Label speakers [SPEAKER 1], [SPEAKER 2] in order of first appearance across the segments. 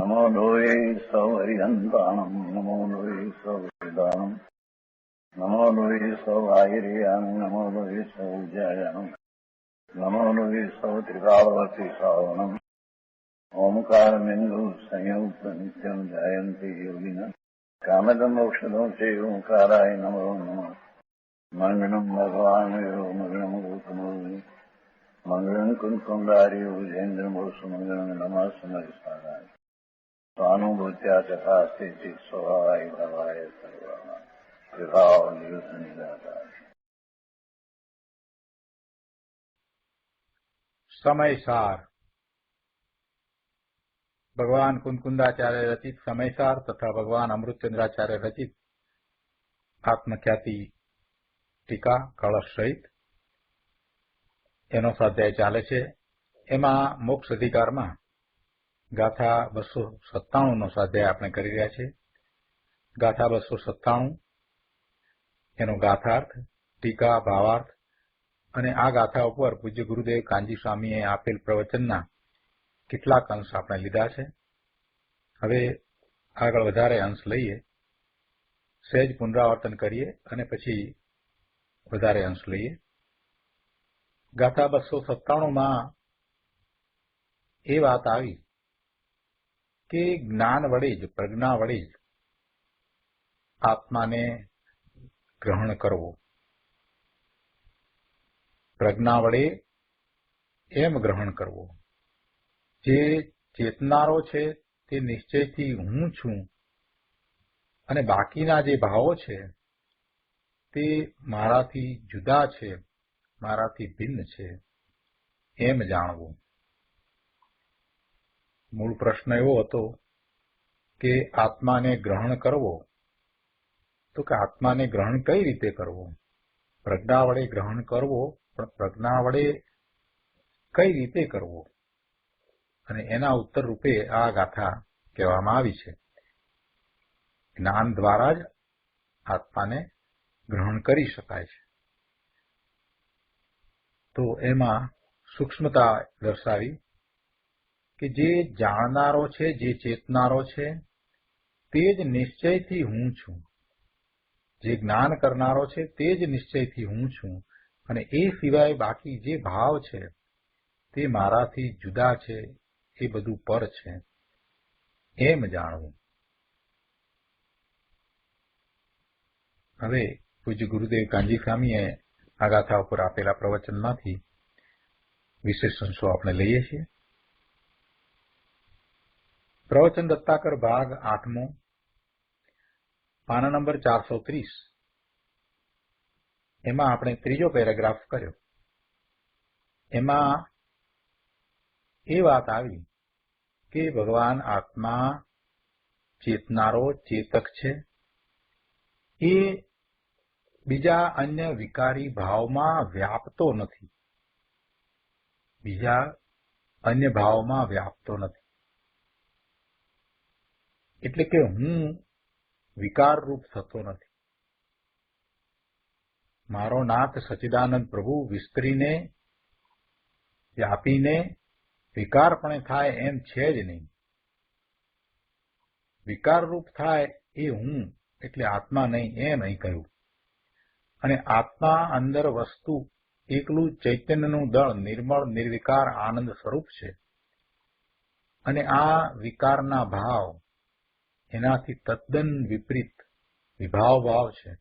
[SPEAKER 1] नमो लोये सौहरिहन्ताणम् नमो लोये सौहृदानम् नमो लोये सौभागिर्यानम् नमो लोये सौज्यायानम् नमो लोये सौत्रिकावती सावनम् ओंकारमिन्दु संयुक्त नित्यम् जायन्ति योगिनः कामदम् औषधम् च ओंकाराय नमो नमः मङ्गलम् भगवान् मङ्गलम् गौतमो मङ्गलम् कुन्कुण्डार्यो विजेन्द्रमोसुमङ्गलम् नमः समरिसाराय स्वानुभूत्या चकास्ते स्वभावाय भवाय सर्वाः विभावनिदाता
[SPEAKER 2] समयसार भगवान कुंकुंदाचार्य रचित समयसार तथा भगवान अमृतचंद्राचार्य रचित आत्मख्याति टीका कलश सहित एनो स्वाध्याय चाले छे। एमां मोक्ष अधिकारमां गाथा 297 नो स्वाध्याय आपणे करी रह्या छे। गाथा 297 एनो गाथार्थ टीका भावार्थ અને આ ગાથા ઉપર પૂજ્ય ગુરુદેવ કાંજી સ્વામીએ આપેલ પ્રવચનના કેટલાક અંશ આપણે લીધા છે। હવે આગળ વધારે અંશ લઈએ, સહેજ પુનરાવર્તન કરીએ અને પછી વધારે અંશ લઈએ। ગાથા 297 માં એ વાત આવી કે જ્ઞાન વડે જ પ્રજ્ઞા વડે જ આત્માને ગ્રહણ કરવો, પ્રજ્ઞા વડે એમ ગ્રહણ કરવો। જે ચેતનારો છે તે નિશ્ચયથી હું છું અને બાકીના જે ભાવો છે તે મારાથી જુદા છે, મારાથી ભિન્ન છે એમ જાણવું। મૂળ પ્રશ્ન એવો હતો કે આત્માને ગ્રહણ કરવો, તો કે આત્માને ગ્રહણ કઈ રીતે કરવો? પ્રજ્ઞા વડે ગ્રહણ કરવો, પણ પ્રજ્ઞા વડે કઈ રીતે કરવો? અને એના ઉત્તર રૂપે આ ગાથા કહેવામાં આવી છે। જ્ઞાન દ્વારા જ આત્માને ગ્રહણ કરી શકાય છે। તો એમાં સૂક્ષ્મતા દર્શાવી કે જે જાણનારો છે, જે ચેતનારો છે તે જ નિશ્ચયથી હું છું, જે જ્ઞાન કરનારો છે તે જ નિશ્ચયથી હું છું અને એ સિવાય બાકી જે ભાવ છે તે મારાથી જુદા છે, એ બધું પર છે એમ જાણવું। હવે પૂજ્ય ગુરુદેવ કાંજી સ્વામીએ આ ગાથા ઉપર આપેલા પ્રવચનમાંથી વિશેષ અંશો આપણે લઈએ છીએ। પ્રવચન દત્તાકર ભાગ 8મો, પાના નંબર 430, એમાં આપણે ત્રીજો પેરેગ્રાફ કર્યો। એમાં એ વાત આવી કે ભગવાન આત્મા ચેતનારો ચેતક છે, એ બીજા અન્ય વિકારી ભાવમાં વ્યાપતો નથી, બીજા અન્ય ભાવમાં વ્યાપતો નથી। એટલે કે હું વિકાર રૂપ થતો નથી। મારો નાથ સચ્ચિદાનંદ પ્રભુ વિસ્તરીને વ્યાપીને વિકારપણે થાય એમ છે જ નહીં। વિકાર રૂપ થાય એ હું એટલે આત્મા નહીં, એમ અહીં કહ્યું। અને આત્મા અંદર વસ્તુ એકલું ચૈતન્યનું દળ નિર્મળ નિર્વિકાર આનંદ સ્વરૂપ છે અને આ વિકારના ભાવ એનાથી તદ્દન વિપરીત વિભાવ ભાવ છે।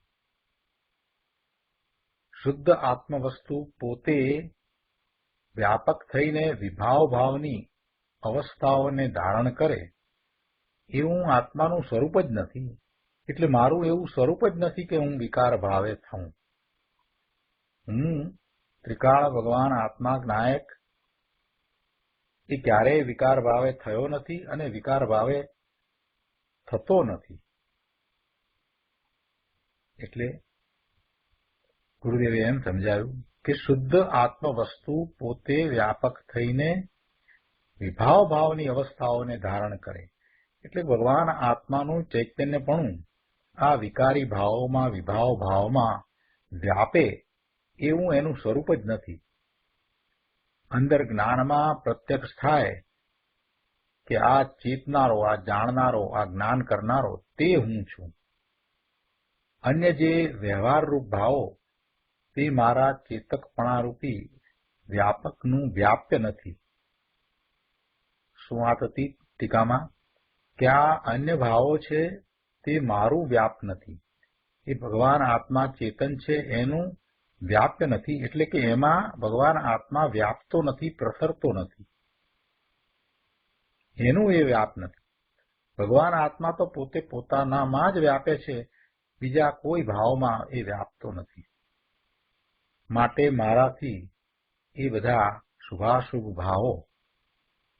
[SPEAKER 2] શુદ્ધ આત્મવસ્તુ પોતે વ્યાપક થઈને વિભાવ ભાવની અવસ્થાઓને ધારણ કરે એવું આત્માનું સ્વરૂપ જ નથી। એટલે મારું એવું સ્વરૂપ જ નથી કે હું વિકાર ભાવે થઉં। હું ત્રિકાળ ભગવાન આત્મા નાયક એ ક્યારેય વિકાર ભાવે થયો નથી અને વિકાર ભાવે થતો નથી। એટલે ગુરુદેવે એમ સમજાવ્યું કે શુદ્ધ આત્મવસ્તુ પોતે વ્યાપક થઈને વિભાવ ભાવની અવસ્થાઓને ધારણ કરે। એટલે ભગવાન આત્માનું ચૈતન્યપણું આ વિકારી ભાવોમાં વિભાવ ભાવમાં વ્યાપે એવું એનું સ્વરૂપ જ નથી। અંદર જ્ઞાનમાં પ્રત્યક્ષ થાય કે આ ચેતનારો, આ જાણનારો, આ જ્ઞાન કરનારો તે હું છું. અન્ય જે વ્યવહારરૂપ ભાવો તે મારા ચેતકપણારૂપી વ્યાપકનું વ્યાપ્ય નથી. શું વાત હતી ટીકામાં? કે આ અન્ય ભાવો છે તે મારું વ્યાપ નથી. એ ભગવાન આત્મા ચેતન છે એનું વ્યાપ્ય નથી, એટલે કે એમાં ભગવાન આત્મા વ્યાપતો નથી, પ્રસરતો નથી, એનું એ વ્યાપ નથી. ભગવાન આત્મા તો પોતે પોતાનામાં જ વ્યાપે છે, બીજા કોઈ ભાવમાં એ વ્યાપતો નથી. માટે મારાથી એ બધા શુભાશુભ ભાવો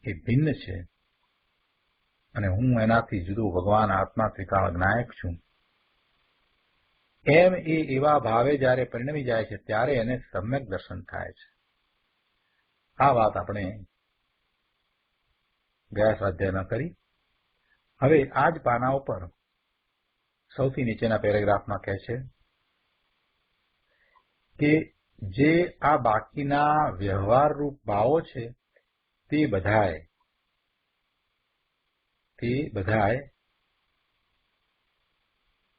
[SPEAKER 2] એ ભિન્ન છે અને હું એનાથી જુદો ભગવાન આત્મા ત્રિકાળ જ્ઞાયક છું. એમ એ એવા ભાવે જ્યારે પરિણમી જાય છે ત્યારે એને સમ્યક દર્શન થાય છે. આ વાત આપણે ગયા સ્વાધ્યાયમાં કરી. હવે આ જ પાના ઉપર સૌથી નીચેના પેરેગ્રાફમાં કહે છે કે જે આ બાકીના વ્યવહારરૂપ ભાવો છે તે બધાએ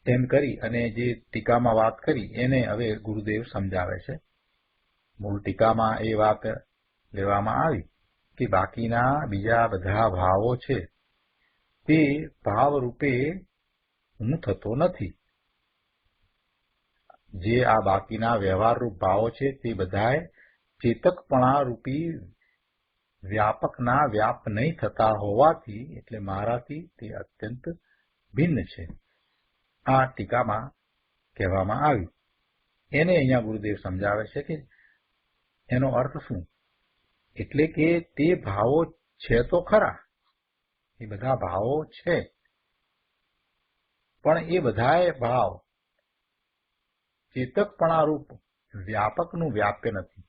[SPEAKER 2] એમ કરી અને જે ટીકામાં વાત કરી એને હવે ગુરુદેવ સમજાવે છે. મૂળ ટીકામાં એ વાત લેવામાં આવી કે બાકીના બીજા બધા ભાવો છે તે ભાવરૂપે હું થતો નથી. જે આ બાકીના વ્યવહારરૂપ ભાવો છે તે બધાએ ચેતકપણા રૂપી વ્યાપકના વ્યાપ નહીં થતા હોવાથી, એટલે મારાથી તે અત્યંત ભિન્ન છે. આ ટીકામાં કહેવામાં આવ્યું. એને અહીંયા ગુરુદેવ સમજાવે છે કે એનો અર્થ શું. એટલે કે તે ભાવો છે તો ખરા, એ બધા ભાવો છે, પણ એ બધાએ ભાવ ચેતકપણારૂપ વ્યાપકનું વ્યાપ્ય નથી.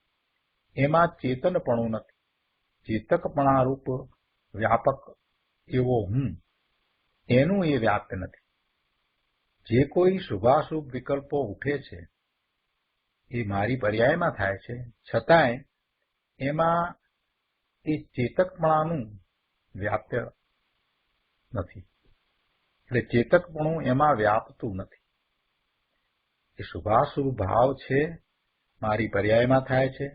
[SPEAKER 2] એમાં ચેતનપણું નથી. ચેતકપણારૂપ વ્યાપક એવો હું, એનું એ વ્યાપ્ય નથી. જે કોઈ શુભાશુભ વિકલ્પો ઉઠે છે એ મારી પર્યાયમાં થાય છે, છતાંય એમાં એ ચેતકપણાનું વ્યાપ્ય નથી. એટલે ચેતકપણું એમાં વ્યાપતું નથી. એ શુભાશુભ ભાવ છે, મારી પર્યાયમાં થાય છે,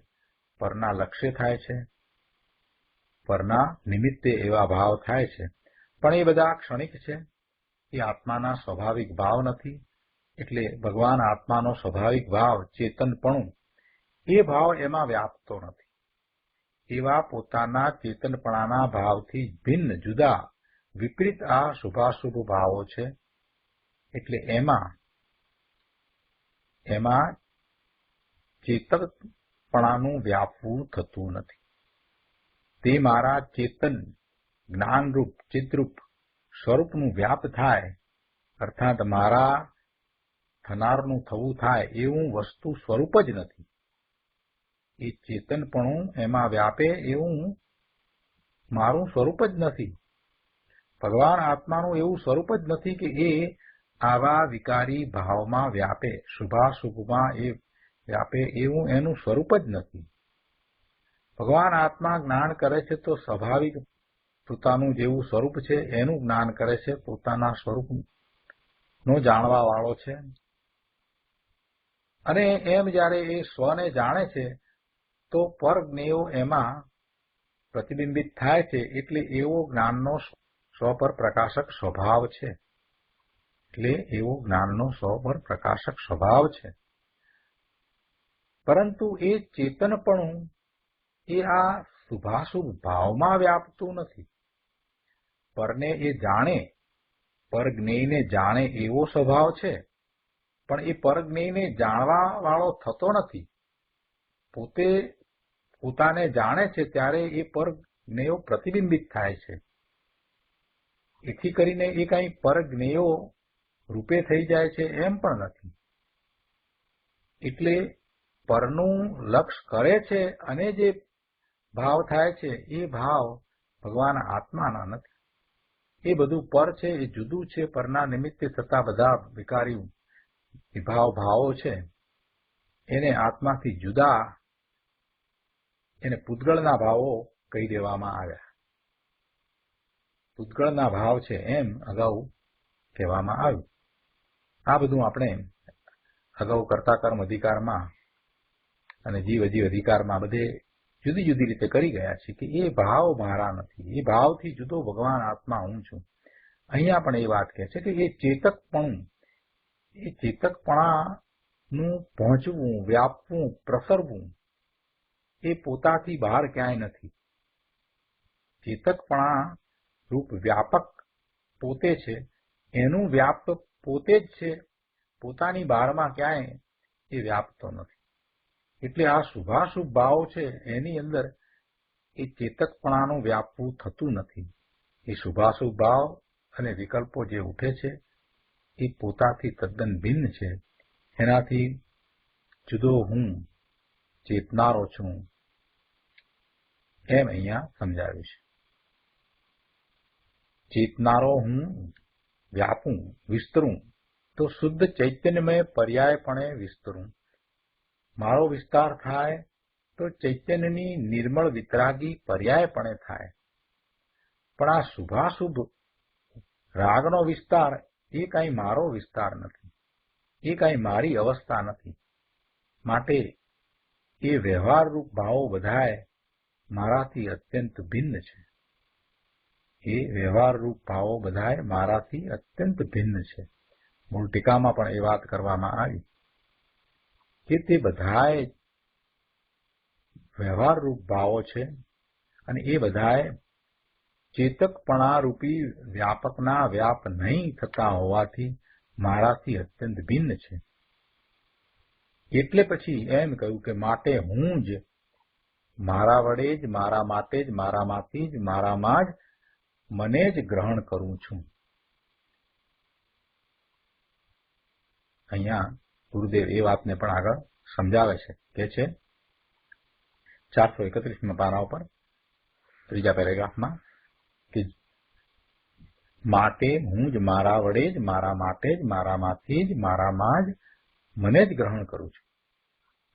[SPEAKER 2] પરના લક્ષ્ય થાય છે, પરના નિમિત્તે એવા ભાવ થાય છે, પણ એ બધા ક્ષણિક છે. એ આત્માના સ્વાભાવિક ભાવ નથી. એટલે ભગવાન આત્માનો સ્વાભાવિક ભાવ ચેતનપણું, એ ભાવ એમાં વ્યાપતો નથી. એવા પોતાના ચેતનપણાના ભાવથી ભિન્ન જુદા વિપરીત આ શુભાશુભ ભાવો છે. એટલે એમાં ચેતકપણાનું વ્યાપવું થતું નથી. તે મારા ચેતન જ્ઞાનરૂપ ચિત્તરૂપ સ્વરૂપનું વ્યાપ થાય, અર્થાત મારા થનારનું થવું થાય એવું વસ્તુ સ્વરૂપ જ નથી. એ ચેતનપણું એમાં વ્યાપે એવું મારું સ્વરૂપ જ નથી. ભગવાન આત્માનું એવું સ્વરૂપ જ નથી કે એ આવા વિકારી ભાવમાં વ્યાપે, શુભાશુભમાં એ વ્યાપે એવું એનું સ્વરૂપ જ નથી. ભગવાન આત્મા જ્ઞાન કરે છે તો સ્વાભાવિક પોતાનું જેવું સ્વરૂપ છે એનું જ્ઞાન કરે છે, પોતાના સ્વરૂપનો જાણવા વાળો છે. અને એમ જ્યારે એ સ્વને જાણે છે તો પરજ્ઞેયો એમાં પ્રતિબિંબિત થાય છે. એટલે એવો જ્ઞાનનો સ્વ પર પ્રકાશક સ્વભાવ છે. પરંતુ એ ચેતનપણું એ આ શુભાશુભ ભાવમાં વ્યાપતું નથી. પરને એ જાણે, પરજ્ઞેયને જાણે એવો સ્વભાવ છે, પણ એ પરજ્ઞેયને જાણવા વાળો થતો નથી. પોતે પોતાને જાણે છે ત્યારે એ પરજ્ઞેયો પ્રતિબિંબિત થાય છે. એથી કરીને એ કંઈ પરજ્ઞેયો રૂપે થઈ જાય છે એમ પણ નથી. એટલે પરનું લક્ષ કરે છે અને જે ભાવ થાય છે એ ભાવ ભગવાન આત્માના નથી. એ બધું પર છે, એ જુદું છે. પરના નિમિત્તે થતા બધા વિકારી ભાવો છે એને આત્માથી જુદા, એને પૂતગળના ભાવો કહી દેવામાં આવ્યા. પૂતગળના ભાવ છે એમ અગાઉ કહેવામાં આવ્યું. આ બધું આપણે અગાઉ કર્તા કર્મ અધિકારમાં અને જીવ અજીવ અધિકારમાં બધે જુદી જુદી રીતે કરી ગયા છે કે એ ભાવ મારા નથી, એ ભાવથી જુદો ભગવાન આત્મા હું છું. અહીંયા પણ એ વાત કહે છે કે એ ચેતકપણાનું પહોંચવું, વ્યાપવું, પ્રસરવું એ પોતાથી બહાર ક્યાંય નથી. ચેતકપણા રૂપ વ્યાપક પોતે છે, એનું વ્યાપ પોતે જ છે, પોતાની બહારમાં ક્યાંય એ વ્યાપતો નથી. એટલે આ શુભાશુભ ભાવ છે એની અંદર એ ચેતકપણાનું વ્યાપવું થતું નથી. એ શુભાશુભ ભાવ અને વિકલ્પો જે ઉઠે છે એ પોતાથી તદ્દન ભિન્ન છે. એનાથી જુદો હું ચેતનારો છું એમ અહીંયા સમજાવ્યું છે. ચેતનારો હું વ્યાપું, વિસ્તરું તો શુદ્ધ ચૈતન્યમય પર્યાયપણે વિસ્તરું. મારો વિસ્તાર થાય તો ચૈતન્યની નિર્મળ વિતરાગી પર્યાયપણે થાય. પણ આ શુભાશુભ રાગનો વિસ્તાર એ કાંઈ મારો વિસ્તાર નથી, એ કાંઈ મારી અવસ્થા નથી. માટે એ વ્યવહારરૂપ ભાવો બધાય મારાથી અત્યંત ભિન્ન છે. એ વ્યવહારરૂપ ભાવો બધાય મારાથી અત્યંત ભિન્ન છે. મૂળ ટીકામાં પણ એ વાત કરવામાં આવી કે તે બધાય વ્યવહારરૂપ ભાવો છે અને એ બધાય ચેતકપણા રૂપી વ્યાપકના વ્યાપ નહીં થતા હોવાથી મારાથી અત્યંત ભિન્ન છે. એટલે પછી એમ કહ્યું કે માટે હું જ મારા વડે જ, મારા માટે જ, મારામાંથી જ, મારામાં જ મને જ ગ્રહણ કરું છું. અહીંયા ગુરુદેવ એ વાતને પણ આગળ સમજાવે છે. કે છે 431 પાના ઉપર ત્રીજા પેરેગ્રાફમાં કે માટે હું જ મારા વડે જ, મારા માટે જ, મારામાંથી જ, મારામાં જ મને જ ગ્રહણ કરું છું.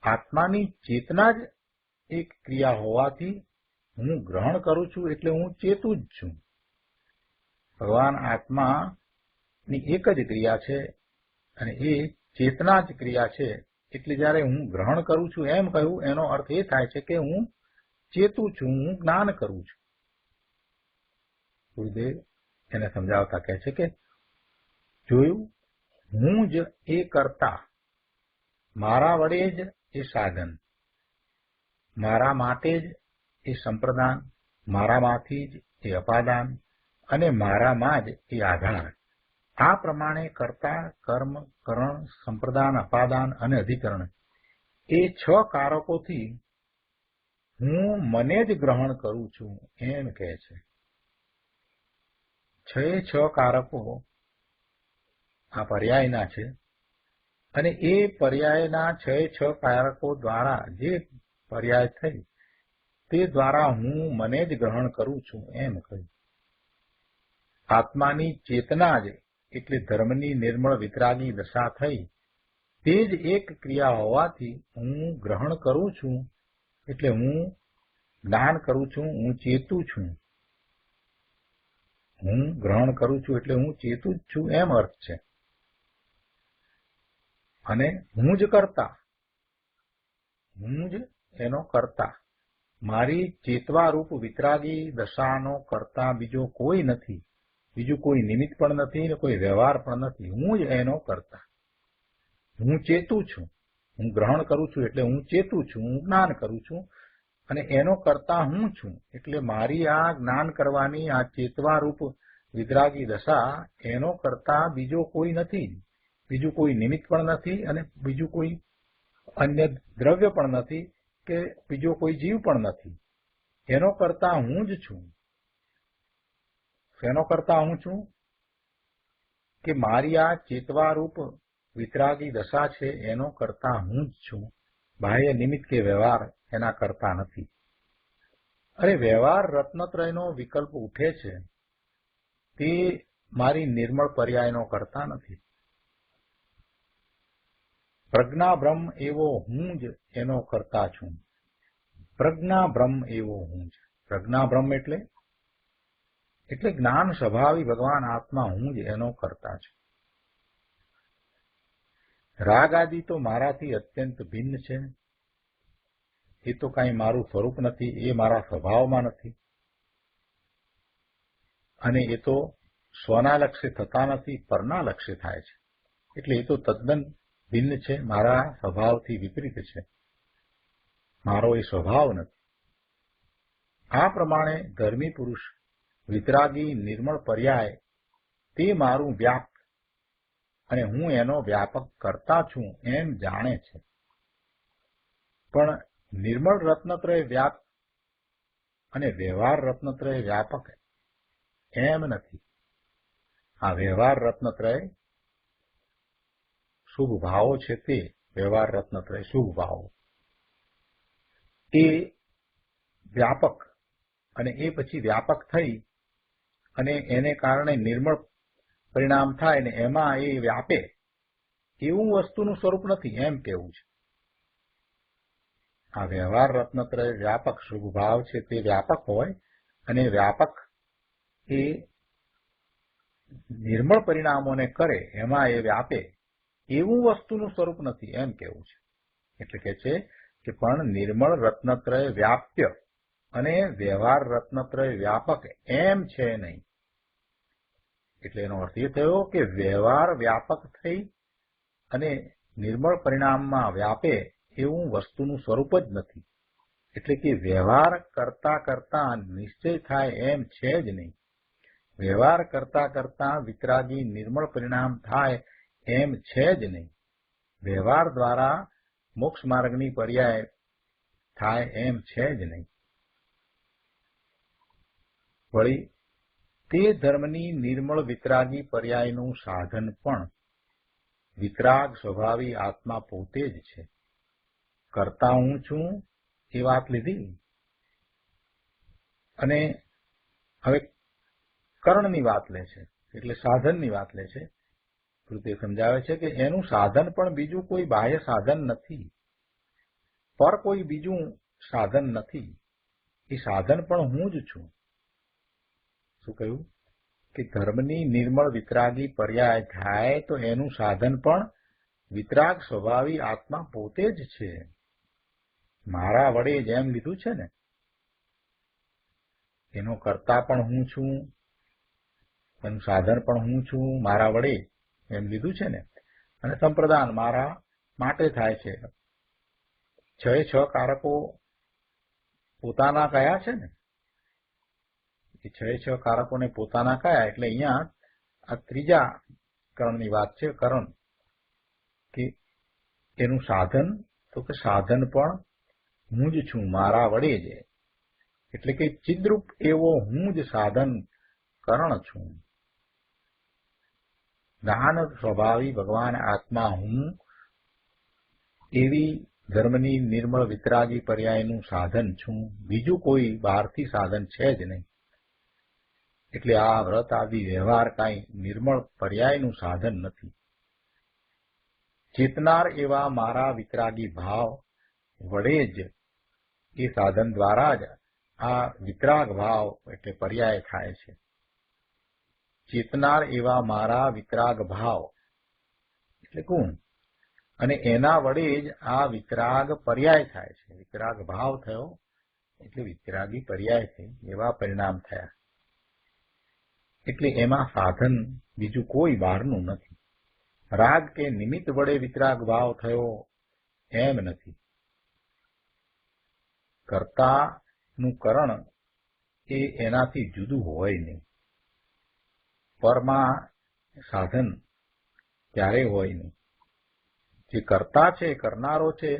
[SPEAKER 2] આત્માની ચેતના જ એક ક્રિયા હોવાથી હું ગ્રહણ કરું છું એટલે હું ચેતું જ છું. ભગવાન આત્માની એક જ ક્રિયા છે અને એ ચેતના જ ક્રિયા છે. એટલે જયારે હું ગ્રહણ કરું છું એમ કહ્યું એનો અર્થ એ થાય છે કે હું ચેતું છું, હું જ્ઞાન કરું છું. ગુરુદેવ એને સમજાવતા કહે છે કે જોયું, હું જ એ કરતા, મારા વડે જ એ સાધન, મારા માટે જ એ સંપ્રદાન, મારામાંથી જ એ અપાદાન અને મારામાં જ એ આધાર. આ પ્રમાણે કર્તા, કર્મ, કરણ, સંપ્રદાન, અપાદાન અને અધિકરણ એ 6 કારકોથી હું મને જ ગ્રહણ કરું છું એમ કહે છે. 6 કારકો આ પર્યાયના છે અને એ પર્યાયના 6 કારકો દ્વારા જે પર્યાય થઈ તે દ્વારા હું મને જ ગ્રહણ કરું છું એમ કહ્યું. આત્માની ચેતના જ એટલે ધર્મની નિર્મળ વિતરાગી દશા થઈ તે જ એક ક્રિયા હોવાથી હું ગ્રહણ કરું છું એટલે હું જ્ઞાન કરું છું, હું ચેતું છું. હું ગ્રહણ કરું છું એટલે હું ચેતું જ છું એમ અર્થ છે. અને હું જ કરતા, હું જ એનો કરતા. મારી ચેતવારૂપ વિતરાગી દશાનો કરતા બીજો કોઈ નથી, બીજું કોઈ નિમિત્ત પણ નથી ને કોઈ વ્યવહાર પણ નથી. હું જ એનો કરતા. હું ચેતું છું, હું ગ્રહણ કરું છું એટલે હું ચેતું છું, હું જ્ઞાન કરું છું અને એનો કરતા હું છું. એટલે મારી આ જ્ઞાન કરવાની આ ચેતવારૂપ વિતરાગી દશા એનો કરતા બીજો કોઈ નથી, બીજું કોઈ નિમિત્ત પણ નથી અને બીજું કોઈ અન્ય દ્રવ્ય પણ નથી કે બીજો કોઈ જીવ પણ નથી. એનો કરતા હું જ છું. એનો કરતા હું છું કે મારી આ ચેતવારૂપ વિતરાગી દશા છે એનો કરતા હું જ છું. બાહ્ય નિમિત્ત કે વ્યવહાર એના કરતા નથી. અરે વ્યવહાર રત્નત્રયનો વિકલ્પ ઉઠે છે તે મારી નિર્મળ પર્યાયનો કરતા નથી. પ્રજ્ઞા બ્રહ્મ એવો હું જ એનો કરતા છું. પ્રજ્ઞા બ્રહ્મ એવો હું જ. પ્રજ્ઞા બ્રહ્મ એટલે એટલે જ્ઞાન સ્વભાવી ભગવાન આત્મા હું જ એનો કરતા છું. રાગ આદિ તો મારાથી અત્યંત ભિન્ન છે. એ તો કાંઈ મારું સ્વરૂપ નથી, એ મારા સ્વભાવમાં નથી, અને એ તો સ્વના લક્ષ્ય થતા નથી, પરના લક્ષ્ય થાય છે. એટલે એ તો તદ્દન ભિન્ન છે, મારા સ્વભાવથી વિપરીત છે, મારો એ સ્વભાવ નથી. આ પ્રમાણે ધર્મી પુરુષ વિતરાગી નિર્મળ પર્યાય તે મારું વ્યાપ અને હું એનો વ્યાપક કરતા છું એમ જાણે છે. પણ નિર્મળ રત્નત્રય વ્યાપ અને વ્યવહાર રત્નત્રય વ્યાપક એમ નથી. આ વ્યવહાર રત્નત્રય શુભ ભાવો છે, તે વ્યવહાર રત્નત્રય શુભ ભાવો એ વ્યાપક, અને એ પછી વ્યાપક થઈ અને એને કારણે નિર્મળ પરિણામ થાય ને એમાં એ વ્યાપે એવું વસ્તુનું સ્વરૂપ નથી એમ કેવું છે. આ વ્યવહાર રત્નત્રય વ્યાપક શુભ ભાવ છે, તે વ્યાપક હોય અને વ્યાપક એ નિર્મળ પરિણામોને કરે એમાં એ વ્યાપે એવું વસ્તુનું સ્વરૂપ નથી એમ કેવું છે. એટલે કે છે કે પણ નિર્મળ રત્નત્રય વ્યાપ્ય અને વ્યવહાર રત્નત્રય વ્યાપક એમ છે નહીં. એટલે એનો અર્થ એ થયો કે વ્યવહાર વ્યાપક થઈ અને નિર્મળ પરિણામમાં વ્યાપે એવું વસ્તુનું સ્વરૂપ જ નથી. એટલે કે વ્યવહાર કરતા કરતા નિશ્ચય થાય એમ છે જ નહીં. વ્યવહાર કરતા કરતા વિતરાગી નિર્મળ પરિણામ થાય એમ છે જ નહીં. વ્યવહાર દ્વારા મોક્ષ માર્ગની પર્યાય થાય એમ છે જ નહીં. વળી તે ધર્મની નિર્મળ વિતરાગી પર્યાયનું સાધન પણ વિતરાગ સ્વભાવી આત્મા પોતે જ છે. કરતા હું છું એ વાત લીધી, અને હવે કર્ણની વાત લે છે, એટલે સાધનની વાત લે છે. તે સમજાવે છે કે એનું સાધન પણ બીજું કોઈ બાહ્ય સાધન નથી, પર કોઈ બીજું સાધન નથી. એ સાધન પણ હું જ છું. શું કહ્યું કે ધર્મની નિર્મળ વિતરાગી પર્યાય થાય તો એનું સાધન પણ વિતરાગ સ્વભાવી આત્મા પોતે જ છે. મારા વડે જ એમ લીધું છે ને, એનો કરતા પણ હું છું, એનું સાધન પણ હું છું, મારા વડે એમ લીધું છે ને. અને સંપ્રદાન મારા માટે થાય છે. છ કારકો પોતાના કયા છે ને, એ છ કારકોને પોતાના કયા. એટલે અહીંયા આ ત્રીજા કર્ણની વાત છે. કરણ કે એનું સાધન, તો કે સાધન પણ હું જ છું, મારા વડે જ. એટલે કે ચિદ્રૂપ એવો હું જ સાધન કરણ છું. જ્ઞાન સ્વભાવી ભગવાન આત્મા હું એવી ધર્મની નિર્મળ વિતરાગી પર્યાયનું સાધન છું, બીજું કોઈ બહારથી સાધન છે જ નહીં. એટલે આ વ્રત આદિ વ્યવહાર કાંઈ નિર્મળ પર્યાયનું સાધન નથી. ચેતનાર એવા મારા વિતરાગી ભાવ વડે જ, એ સાધન દ્વારા જ આ વિતરાગ ભાવ એટલે પર્યાય થાય છે. ચેતનાર એવા મારા વિતરાગ ભાવ એટલે કોણ, અને એના વડે જ આ વિતરાગ પર્યાય થાય છે. વિતરાગ ભાવ થયો એટલે વિતરાગી પર્યાય થઈ, એવા પરિણામ થયા. એટલે એમાં સાધન બીજું કોઈ બહારનું નથી. રાગ કે નિમિત્ત વડે વિતરાગ ભાવ થયો એમ નથી. કર્તાનું કરણ એ એનાથી જુદું હોય નહીં. પરમાં સાધન ક્યારેય હોય નહીં. જે કર્તા છે, કરનારો છે,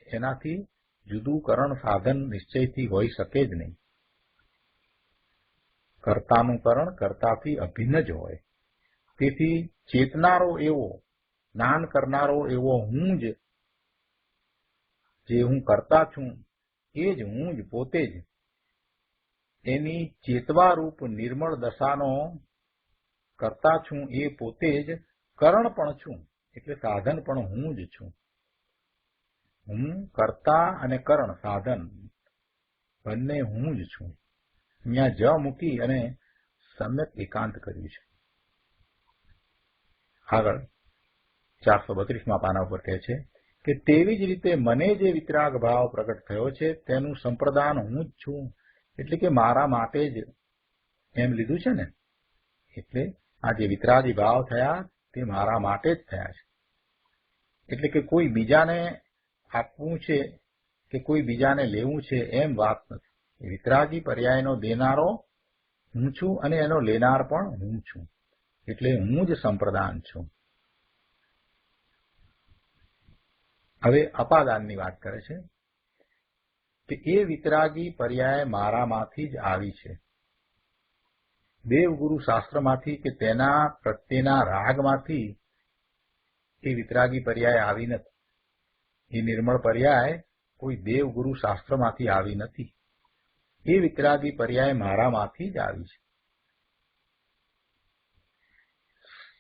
[SPEAKER 2] એનાથી જુદું કરણ સાધન નિશ્ચયથી હોઈ શકે જ નહીં. કર્તાનું કરણ કર્તાથી અભિન્ન જ હોય. તેથી ચેતનારો એવો, જ્ઞાન કરનારો એવો હું જ, જે હું કરતા છું એ જ હું જ પોતે જ, એની ચેતવારૂપ નિર્મળ દશાનો કરતા છું એ પોતે જ કરણ પણ છું. એટલે સાધન પણ હું જ છું. હું કરતા અને કરણ સાધન બંને હું જ છું. અહીંયા જ મૂકી અને સ સમ્યક એકાંત કર્યું છે. આગળ 432માં પાના ઉપર કહે છે કે તેવી જ રીતે મને જે વિતરાગ ભાવ પ્રગટ થયો છે તેનું સંપ્રદાન હું જ છું, એટલે કે મારા માટે જ એમ લીધું છે ને. એટલે આ જે વિતરાગી ભાવ થયા તે મારા માટે જ થયા છે. એટલે કે કોઈ બીજાને આપવું છે કે કોઈ બીજાને લેવું છે એમ વાત નથી. વિતરાગી પર્યાયનો દેનારો હું છું અને એનો લેનાર પણ હું છું, એટલે હું જ સંપ્રદાન છું. હવે અપાદાનની વાત કરે છે કે એ વિતરાગી પર્યાય મારામાંથી જ આવી છે. દેવગુરુ શાસ્ત્રમાંથી કે તેના પ્રત્યેના રાગમાંથી એ વિતરાગી પર્યાય આવી નથી. એ નિર્મળ પર્યાય કોઈ દેવગુરુ શાસ્ત્રમાંથી આવી નથી. એ વિતરાગી પર્યાય મારામાંથી જ આવી છે.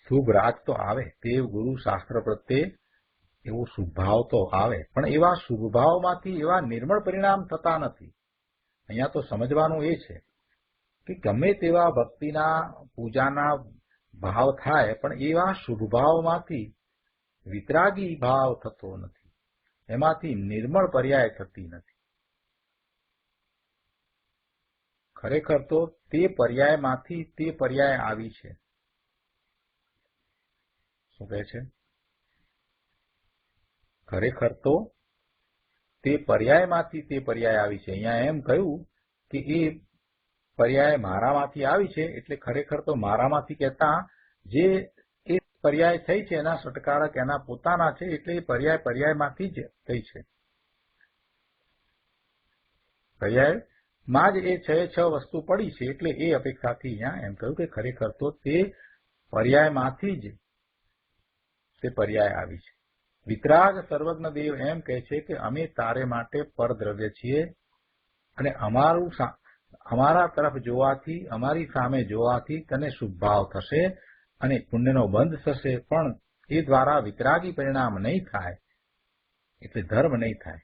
[SPEAKER 2] શુભ રાગ તો આવે, દેવગુરુ શાસ્ત્ર પ્રત્યે એવો શુભ ભાવ તો આવે, પણ એવા શુભ ભાવમાંથી એવા નિર્મળ પરિણામ થતા નથી. અહીંયા તો સમજવાનું એ છે કે ગમે તેવા ભક્તિના પૂજાના ભાવ થાય, પણ એવા શુભ ભાવમાંથી વિતરાગી ભાવ થતો નથી, એમાંથી નિર્મળ પર્યાય થતી નથી. ખરેખર તો તે પર્યાયમાંથી તે પર્યાય આવી છે. શું કહે છે? ખરેખર તો તે પર્યાયમાંથી તે પર્યાય આવી છે. અહીંયા એમ કહ્યું કે એ પર્યાય મારામાંથી આવી છે, એટલે ખરેખર તો મારામાંથી કહેતા જે એ પર્યાય થઈ છે એના સટકારક એના પોતાના છે, એટલે એ પર્યાયમાંથી જ થઈ છે. પર્યાયમાં જ એ 6 વસ્તુ પડી છે, એટલે એ અપેક્ષાથી અહીંયા એમ કહ્યું કે ખરેખર તો તે પર્યાયમાંથી જ તે પર્યાય આવી છે. વિતરાગ સર્વજ્ઞ દેવ એમ કહે છે કે અમે તારે માટે પરદ્રવ્ય છીએ અને અમારા તરફ જોવાથી, અમારી સામે જોવાથી તને શુભ ભાવ થશે અને પુણ્યનો બંધ થશે, પણ એ દ્વારા વિતરાગી પરિણામ નહીં થાય, એટલે ધર્મ નહીં થાય.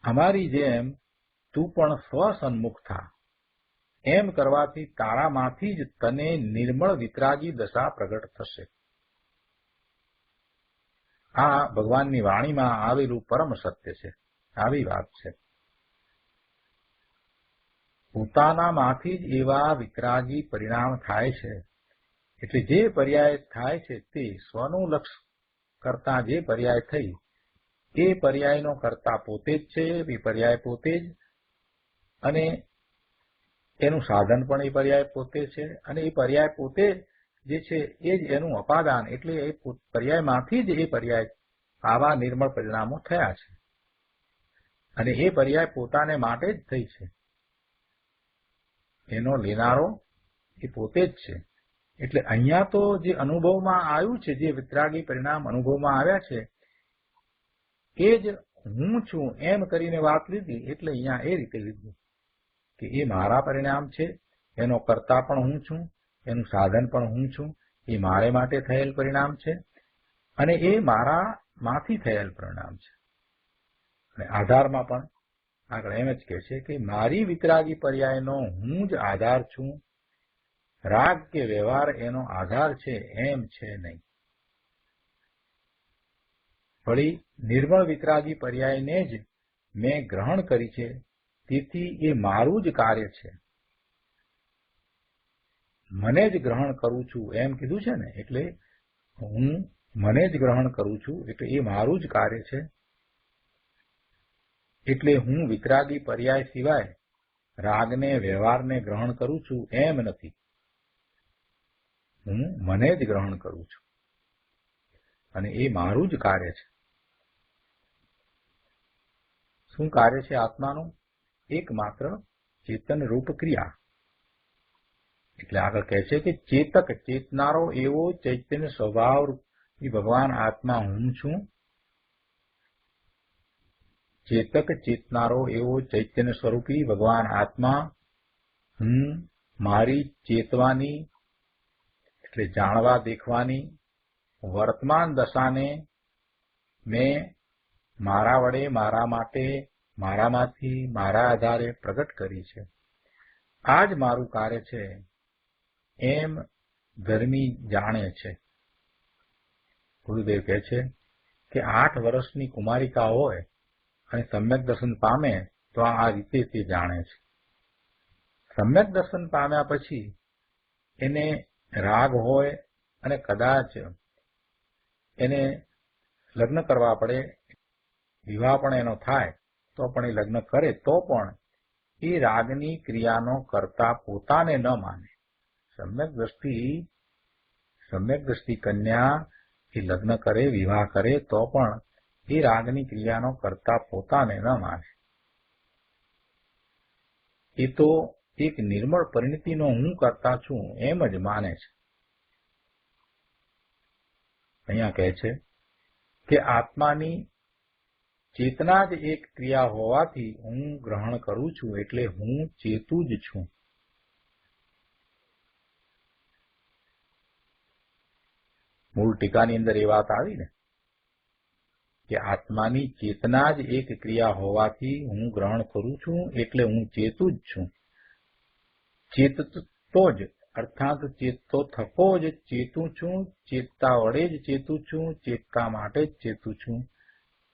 [SPEAKER 2] અમારી જેમ તું પણ સ્વસન્મુખ થા, એમ કરવાથી તારામાંથી જ તને નિર્મળ વિતરાગી દશા પ્રગટ થશે. આ ભગવાનની વાણીમાં આવેલું પરમ સત્ય છે. આવી વાત છે. પોતાનામાંથી જ એવા વિતરાગી પરિણામ થાય છે. એટલે જે પર્યાય થાય છે તે સ્વનું લક્ષ કરતા જે પર્યાય થઈ એ પર્યાયનો કરતા પોતે જ છે, એ પર્યાય પોતે જ, અને એનું સાધન પણ એ પર્યાય પોતે છે, અને એ પર્યાય પોતે જે છે એ જ એનું અપાદાન. એટલે એ પર્યાયમાંથી જ એ પર્યાય આવા નિર્મળ પરિણામો થયા છે, અને એ પર્યાય પોતાને માટે જ થઈ છે. એનો લેનારો એ પોતે જ છે. એટલે અહીંયા તો જે અનુભવમાં આવ્યું છે, જે વિતરાગી પરિણામ અનુભવમાં આવ્યા છે, એ જ હું છું એમ કરીને વાત લીધી. એટલે અહીંયા એ રીતે લીધું કે એ મારા પરિણામ છે, એનો કર્તા પણ હું છું, એનું સાધન પણ હું છું. એ મારે માટે થયેલ પરિણામ છે અને એ મારામાંથી થયેલ પરિણામ છે. અને આધારમાં પણ આગળ એમ જ કહે છે કે મારી વિતરાગી પર્યાયનો હું જ આધાર છું, રાગ કે વ્યવહાર એનો આધાર છે એમ છે નહીં. વળી નિર્મળ વિતરાગી પર્યાયને જ મેં ગ્રહણ કરી છે, તેથી એ મારું જ કાર્ય છે. મને જ ગ્રહણ કરું છું એમ કીધું છે ને, એટલે હું મને જ ગ્રહણ કરું છું, એટલે એ મારું જ કાર્ય છે. એટલે હું વિતરાગી પર્યાય સિવાય રાગને વ્યવહારને ગ્રહણ કરું છું એમ નથી. હું મને જ ગ્રહણ કરું છું અને એ મારું જ કાર્ય છે. શું કાર્ય છે આત્માનું? એકમાત્ર ચેતન રૂપ ક્રિયા. એટલે આગળ કહે છે કે ચેતક, ચેતનારો એવો ચૈતન્ય સ્વભાવ ભગવાન આત્મા હું છું. ચેતક ચેતનારો એવો ચૈતન્ય સ્વરૂપી ભગવાન આત્મા હું મારી ચેતવાની એટલે જાણવા દેખવાની વર્તમાન દશાને મેં મારા વડે, મારા માટે, મારામાંથી, મારા આધારે પ્રગટ કરી છે. આ જ મારું કાર્ય છે એમ ધર્મી જાણે છે. ગુરુદેવ કહે છે કે 8 વર્ષની કુમારિકા હોય અને સમ્યક દર્શન પામે તો આ રીતે તે જાણે છે. સમ્યક દર્શન પામ્યા પછી એને રાગ હોય અને કદાચ એને લગ્ન કરવા પડે, વિવાહ પણ એનો થાય તો પણ એ લગ્ન કરે તો પણ એ રાગની ક્રિયાનો કરતા પોતાને ન માને. સમ્યક દ્રષ્ટિ કન્યા એ લગ્ન કરે, વિવાહ કરે તો પણ એ રાગની ક્રિયાનો કરતા પોતાને ન માને. એ તો એક નિર્મળ પરિણતિનો હું કરતા છું એમ જ માને છે. અહીંયા કહે છે કે આત્માની ચેતના જ એક ક્રિયા હોવાથી હું ગ્રહણ કરું છું એટલે હું ચેતું જ છું. મૂળ ટીકાની અંદર એ વાત આવી ને કે આત્માની ચેતના જ એક ક્રિયા હોવાથી હું ગ્રહણ કરું છું એટલે હું ચેતું જ છું. ચેતતો જ અર્થાત ચેતતો થકો જ ચેતું છું, ચેતતા વડે જ ચેતું છું, ચેતતા માટે જ ચેતું છું,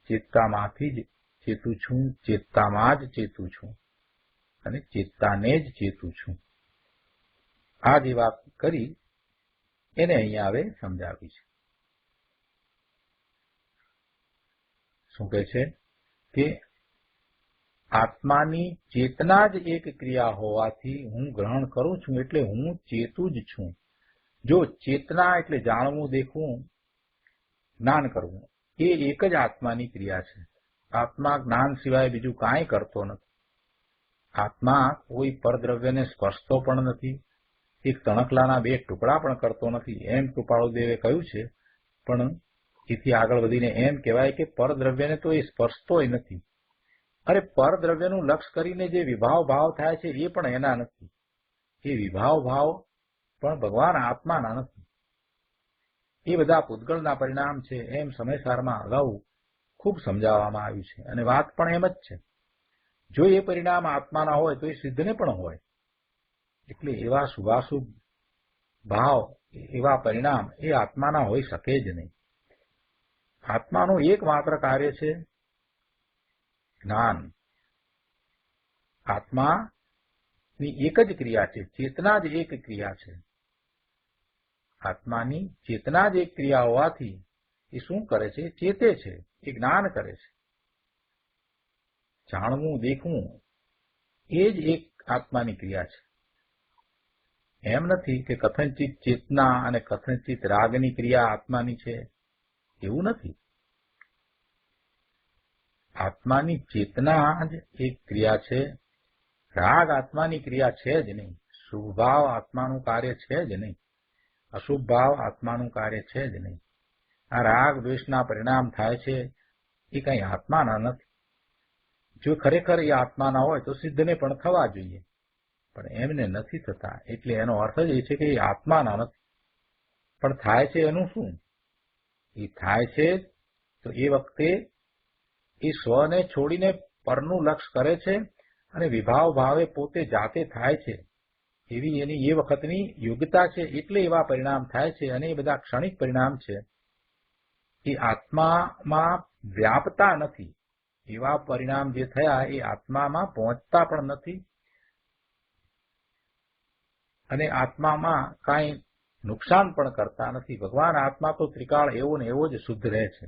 [SPEAKER 2] ચેતતામાંથી જ ચેતું છું, ચેતતામાં જ ચેતું છું અને ચેતતાને જ ચેતું છું. આ જે વાત કરી એને અહીંયા હવે સમજાવી છે. શું કહે છે કે આત્માની ચેતના જ એક ક્રિયા હોવાથી હું ગ્રહણ કરું છું એટલે હું ચેતું જ છું. જો ચેતના એટલે જાણવું, દેખવું, જ્ઞાન કરવું, એ એક જ આત્માની ક્રિયા છે. આત્મા જ્ઞાન સિવાય બીજું કાંઈ કરતો નથી. આત્મા કોઈ પરદ્રવ્યને સ્પર્શતો પણ નથી, એક તણખલાના 2 ટુકડા પણ કરતો નથી એમ કૃપાળુદેવે કહ્યું છે. પણ એથી આગળ વધીને એમ કહેવાય કે પરદ્રવ્યને તો એ સ્પર્શતોય નથી. અરે પરદ્રવ્યનું લક્ષ કરીને જે વિભાવ ભાવ થાય છે એ પણ એના નથી. એ વિભાવ ભાવ પણ ભગવાન આત્માના નથી. એ બધા પૂતગળના પરિણામ છે એમ સમયસારમાં અગાઉ ખૂબ સમજાવવામાં આવ્યું છે અને વાત પણ એમ જ છે. જો એ પરિણામ આત્માના હોય તો એ સિદ્ધને પણ હોય. એટલે એવા શુભાશુભ ભાવ, એવા પરિણામ એ આત્માના હોઈ શકે જ નહીં. આત્માનું એકમાત્ર કાર્ય છે જ્ઞાન. આત્માની એક જ ક્રિયા છે, ચેતના જ એક ક્રિયા છે. આત્માની ચેતના જ એક ક્રિયા હોવાથી એ શું કરે છે? ચેતે છે, એ જ્ઞાન કરે છે. જાણવું, દેખવું એ જ એક આત્માની ક્રિયા છે. એમ નથી કે કથનચિત ચેતના અને કથનચિત રાગની ક્રિયા આત્માની છે, એવું નથી. આત્માની ચેતના જ એક ક્રિયા છે. રાગ આત્માની ક્રિયા છે જ નહીં. શુભ ભાવ આત્માનું કાર્ય છે જ નહીં. અશુભ ભાવ આત્માનું કાર્ય છે જ નહીં. આ રાગ દ્વેષના પરિણામ થાય છે એ કંઈ આત્માના નથી. જો ખરેખર એ આત્માના હોય તો સિદ્ધને પણ થવા જોઈએ, પણ એમને નથી થતા. એટલે એનો અર્થ જ એ છે કે એ આત્માના નથી. પણ થાય છે એનું શું? એ થાય છે તો એ વખતે એ સ્વને છોડીને પરનું લક્ષ કરે છે અને વિભાવ ભાવે પોતે જાતે થાય છે એવી એની એ વખતની યોગ્યતા છે. એટલે એવા પરિણામ થાય છે અને એ બધા ક્ષણિક પરિણામ છે. એ આત્મામાં વ્યાપતા નથી. એવા પરિણામ જે થયા એ આત્મામાં પહોંચતા પણ નથી અને આત્મામાં કાંઈ નુકસાન પણ કરતા નથી. ભગવાન આત્મા તો ત્રિકાળ એવો ને એવો જ શુદ્ધ રહે છે.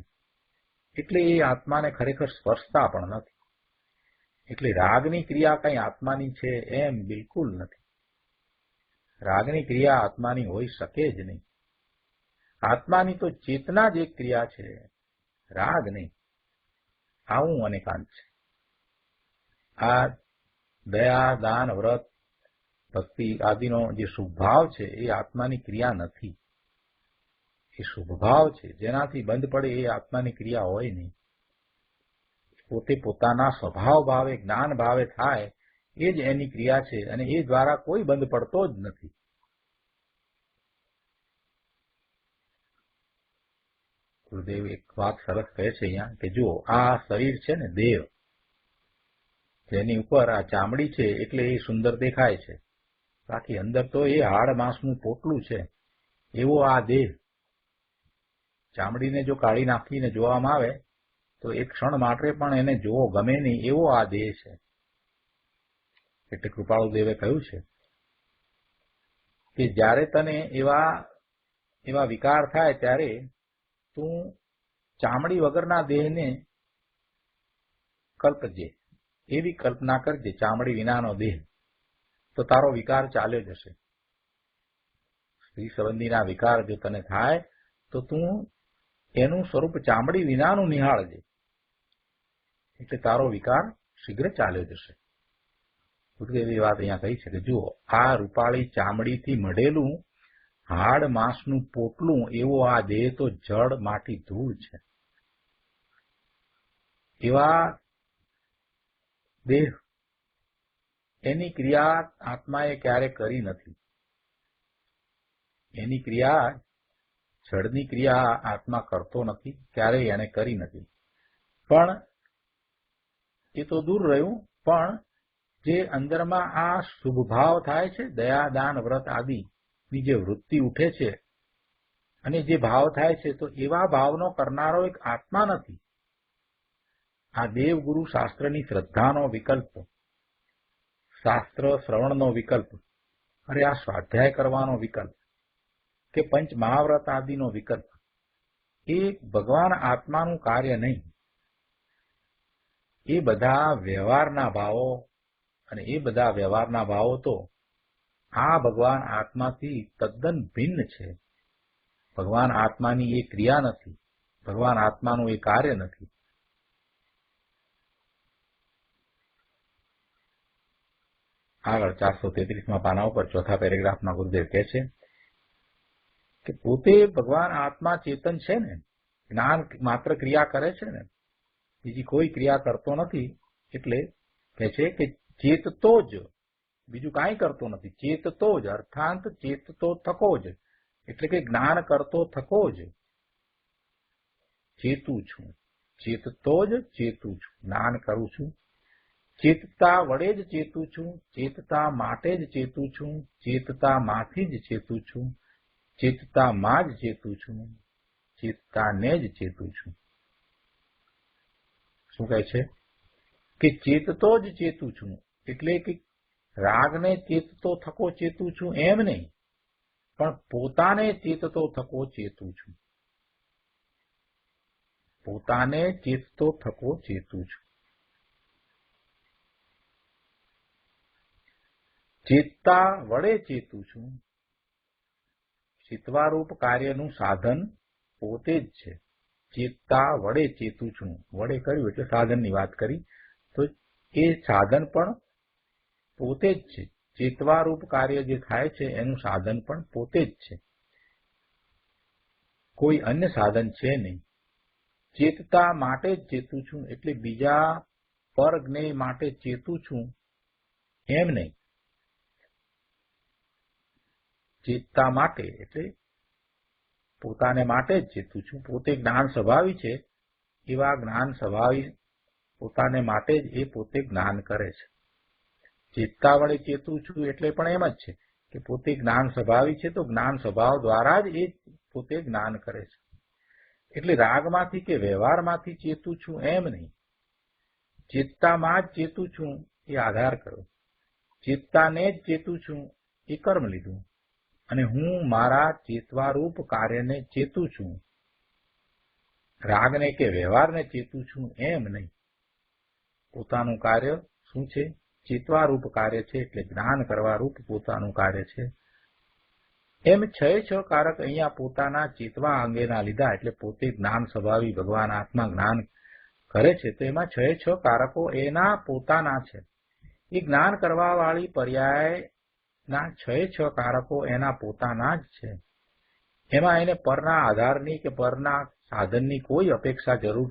[SPEAKER 2] એટલે એ આત્માને ખરેખર સ્પર્શતા પણ નથી. એટલે રાગની ક્રિયા કંઈ આત્માની છે એમ બિલકુલ નથી. રાગની ક્રિયા આત્માની હોઈ શકે જ નહીં. આત્માની તો ચેતના જ એક ક્રિયા છે, રાગ નહીં. આવું અનેકાંત છે. આ દયા, દાન, વ્રત, ભક્તિ આદિનો જે શુભભાવ છે એ આત્માની ક્રિયા નથી. એ શુભભાવ છે જેનાથી બંધ પડે એ આત્માની ક્રિયા હોય નહીં. પોતે પોતાના સ્વભાવ ભાવે, જ્ઞાન ભાવે થાય એ જ એની ક્રિયા છે અને એ દ્વારા કોઈ બંધ પડતો જ નથી. ગુરુદેવ એક વાત સરસ કહે છે અહીંયા કે જો આ શરીર છે ને દેહ, જેની ઉપર આ ચામડી છે એટલે એ સુંદર દેખાય છે, બાકી અંદર તો એ હાડ માંસનું પોટલું છે એવો આ દેહ. ચામડીને જો કાઢી નાખીને જોવામાં આવે તો એક ક્ષણ માટે પણ એને જોવો ગમે નહીં એવો આ દેહ છે. એટલે કૃપાળુદેવે કહ્યું છે કે જ્યારે તને એવા વિકાર થાય ત્યારે તું ચામડી વગરના દેહને કલ્પજે, એવી કલ્પના કરજે ચામડી વિનાનો દેહ, તો તારો વિકાર ચાલ્યો જશે. સ્ત્રી સંબંધીના વિકાર જો તને થાય તો તું એનું સ્વરૂપ ચામડી વિનાનું નિહાળજે, એટલે તારો વિકાર શીઘ્ર ચાલ્યો જશે. એવી વાત અહીંયા કહી છે કે જુઓ, આ રૂપાળી ચામડીથી મઢેલું હાડ માંસનું પોટલું એવો આ દેહ તો જળ માટી ધૂળ છે. એવા દેહ એની ક્રિયા આત્માએ ક્યારે કરી નથી. એની ક્રિયા, જળની ક્રિયા આત્મા કરતો નથી, ક્યારેય એને કરી નથી. પણ એ તો દૂર રહ્યું, પણ જે અંદરમાં આ શુભ ભાવ થાય છે, દયા દાન વ્રત આદિની જે વૃત્તિ ઉઠે છે અને જે ભાવ થાય છે, તો એવા ભાવનો કરનારો એક આત્મા નથી. આ દેવગુરુ શાસ્ત્રની શ્રદ્ધાનો વિકલ્પ, શાસ્ત્ર શ્રવણનો વિકલ્પ, અરે આ સ્વાધ્યાય કરવાનો વિકલ્પ કે પંચ મહાવ્રત આદિનો વિકલ્પ, એ ભગવાન આત્માનું કાર્ય નહીં. એ બધા વ્યવહારના ભાવો, અને એ બધા વ્યવહારના ભાવો તો આ ભગવાન આત્માથી તદ્દન ભિન્ન છે. ભગવાન આત્માની એ ક્રિયા નથી, ભગવાન આત્માનું એ કાર્ય નથી. આગળ 433માં પાના ઉપર ચોથા પેરેગ્રાફમાં ગુરુદેવ કહે છે કે પોતે ભગવાન આત્મા ચેતન છે ને, જ્ઞાન માત્ર ક્રિયા કરે છે ને, બીજી કોઈ ક્રિયા કરતો નથી. એટલે કહે છે કે ચેતતો જ, બીજું કાંઈ કરતો નથી. ચેતતો જ અર્થાંત ચેતતો થકો જ, એટલે કે જ્ઞાન કરતો થકો જ ચેતું છું. ચેતતો જ ચેતું છું, જ્ઞાન કરું છું. ચેતતા વડે જ ચેતું છું, ચેતતા માટે જ ચેતું છું, ચેતતા માંથી જ ચેતું છું, ચેતતા માં જ ચેતું છું, ચેતતાને જ ચેતું છું. શું કહે છે કે ચેતતો જ ચેતું છું, એટલે કે રાગને ચેતતો થકો ચેતું છું એમ નહીં, પણ પોતાને ચેતતો થકો ચેતું છું. પોતાને ચેતતો થકો ચેતું છું. ચેતતા વડે ચેતું છું. ચેતવારૂપ કાર્યનું સાધન પોતે જ છે. ચેતતા વડે ચેતું છું, વડે કર્યું એટલે સાધનની વાત કરી, તો એ સાધન પણ પોતે જ છે. ચેતવારૂપ કાર્ય જે થાય છે એનું સાધન પણ પોતે જ છે, કોઈ અન્ય સાધન છે નહીં. ચેતતા માટે જ ચેતું છું, એટલે બીજા પર જ્ઞેય માટે ચેતું છું એમ નહીં. ચેતતા માટે એટલે પોતાને માટે જ ચેતું છું. પોતે જ્ઞાન સ્વભાવી છે, એવા જ્ઞાન સ્વભાવી પોતાને માટે જ એ પોતે જ્ઞાન કરે છે. ચેતતા વડે ચેતું છું એટલે પણ એમ જ છે કે પોતે જ્ઞાન સ્વભાવી છે, તો જ્ઞાન સ્વભાવ દ્વારા જ એ પોતે જ્ઞાન કરે છે. એટલે રાગમાંથી કે વ્યવહારમાંથી ચેતું છું એમ નહીં. ચેતતામાં જ ચેતું છું એ આધાર કરો. ચેતતાને જ ચેતું છું એ કર્મ લીધું, અને હું મારા ચેતવારૂપ કાર્યને ચેતું છું. રાગને કે વ્યવહારને ચેતું છું એમ નહીં. પોતાનું કાર્ય શું છે? ચેતવારૂપ કાર્ય છે, એટલે જ્ઞાન કરવા રૂપ પોતાનું કાર્ય છે. એમ છ કારક અહીંયા પોતાના ચેતવા અંગેના લીધા, એટલે પોતે જ્ઞાન સ્વભાવી ભગવાન આત્મા જ્ઞાન કરે છે, તો એમાં છ કારકો એના પોતાના છે. એ જ્ઞાન કરવા વાળી પર્યાયના છ કારકો એના પોતાના જ છે. એમાં એને પરના આધારની કે પરના સાધનની કોઈ અપેક્ષા જરૂર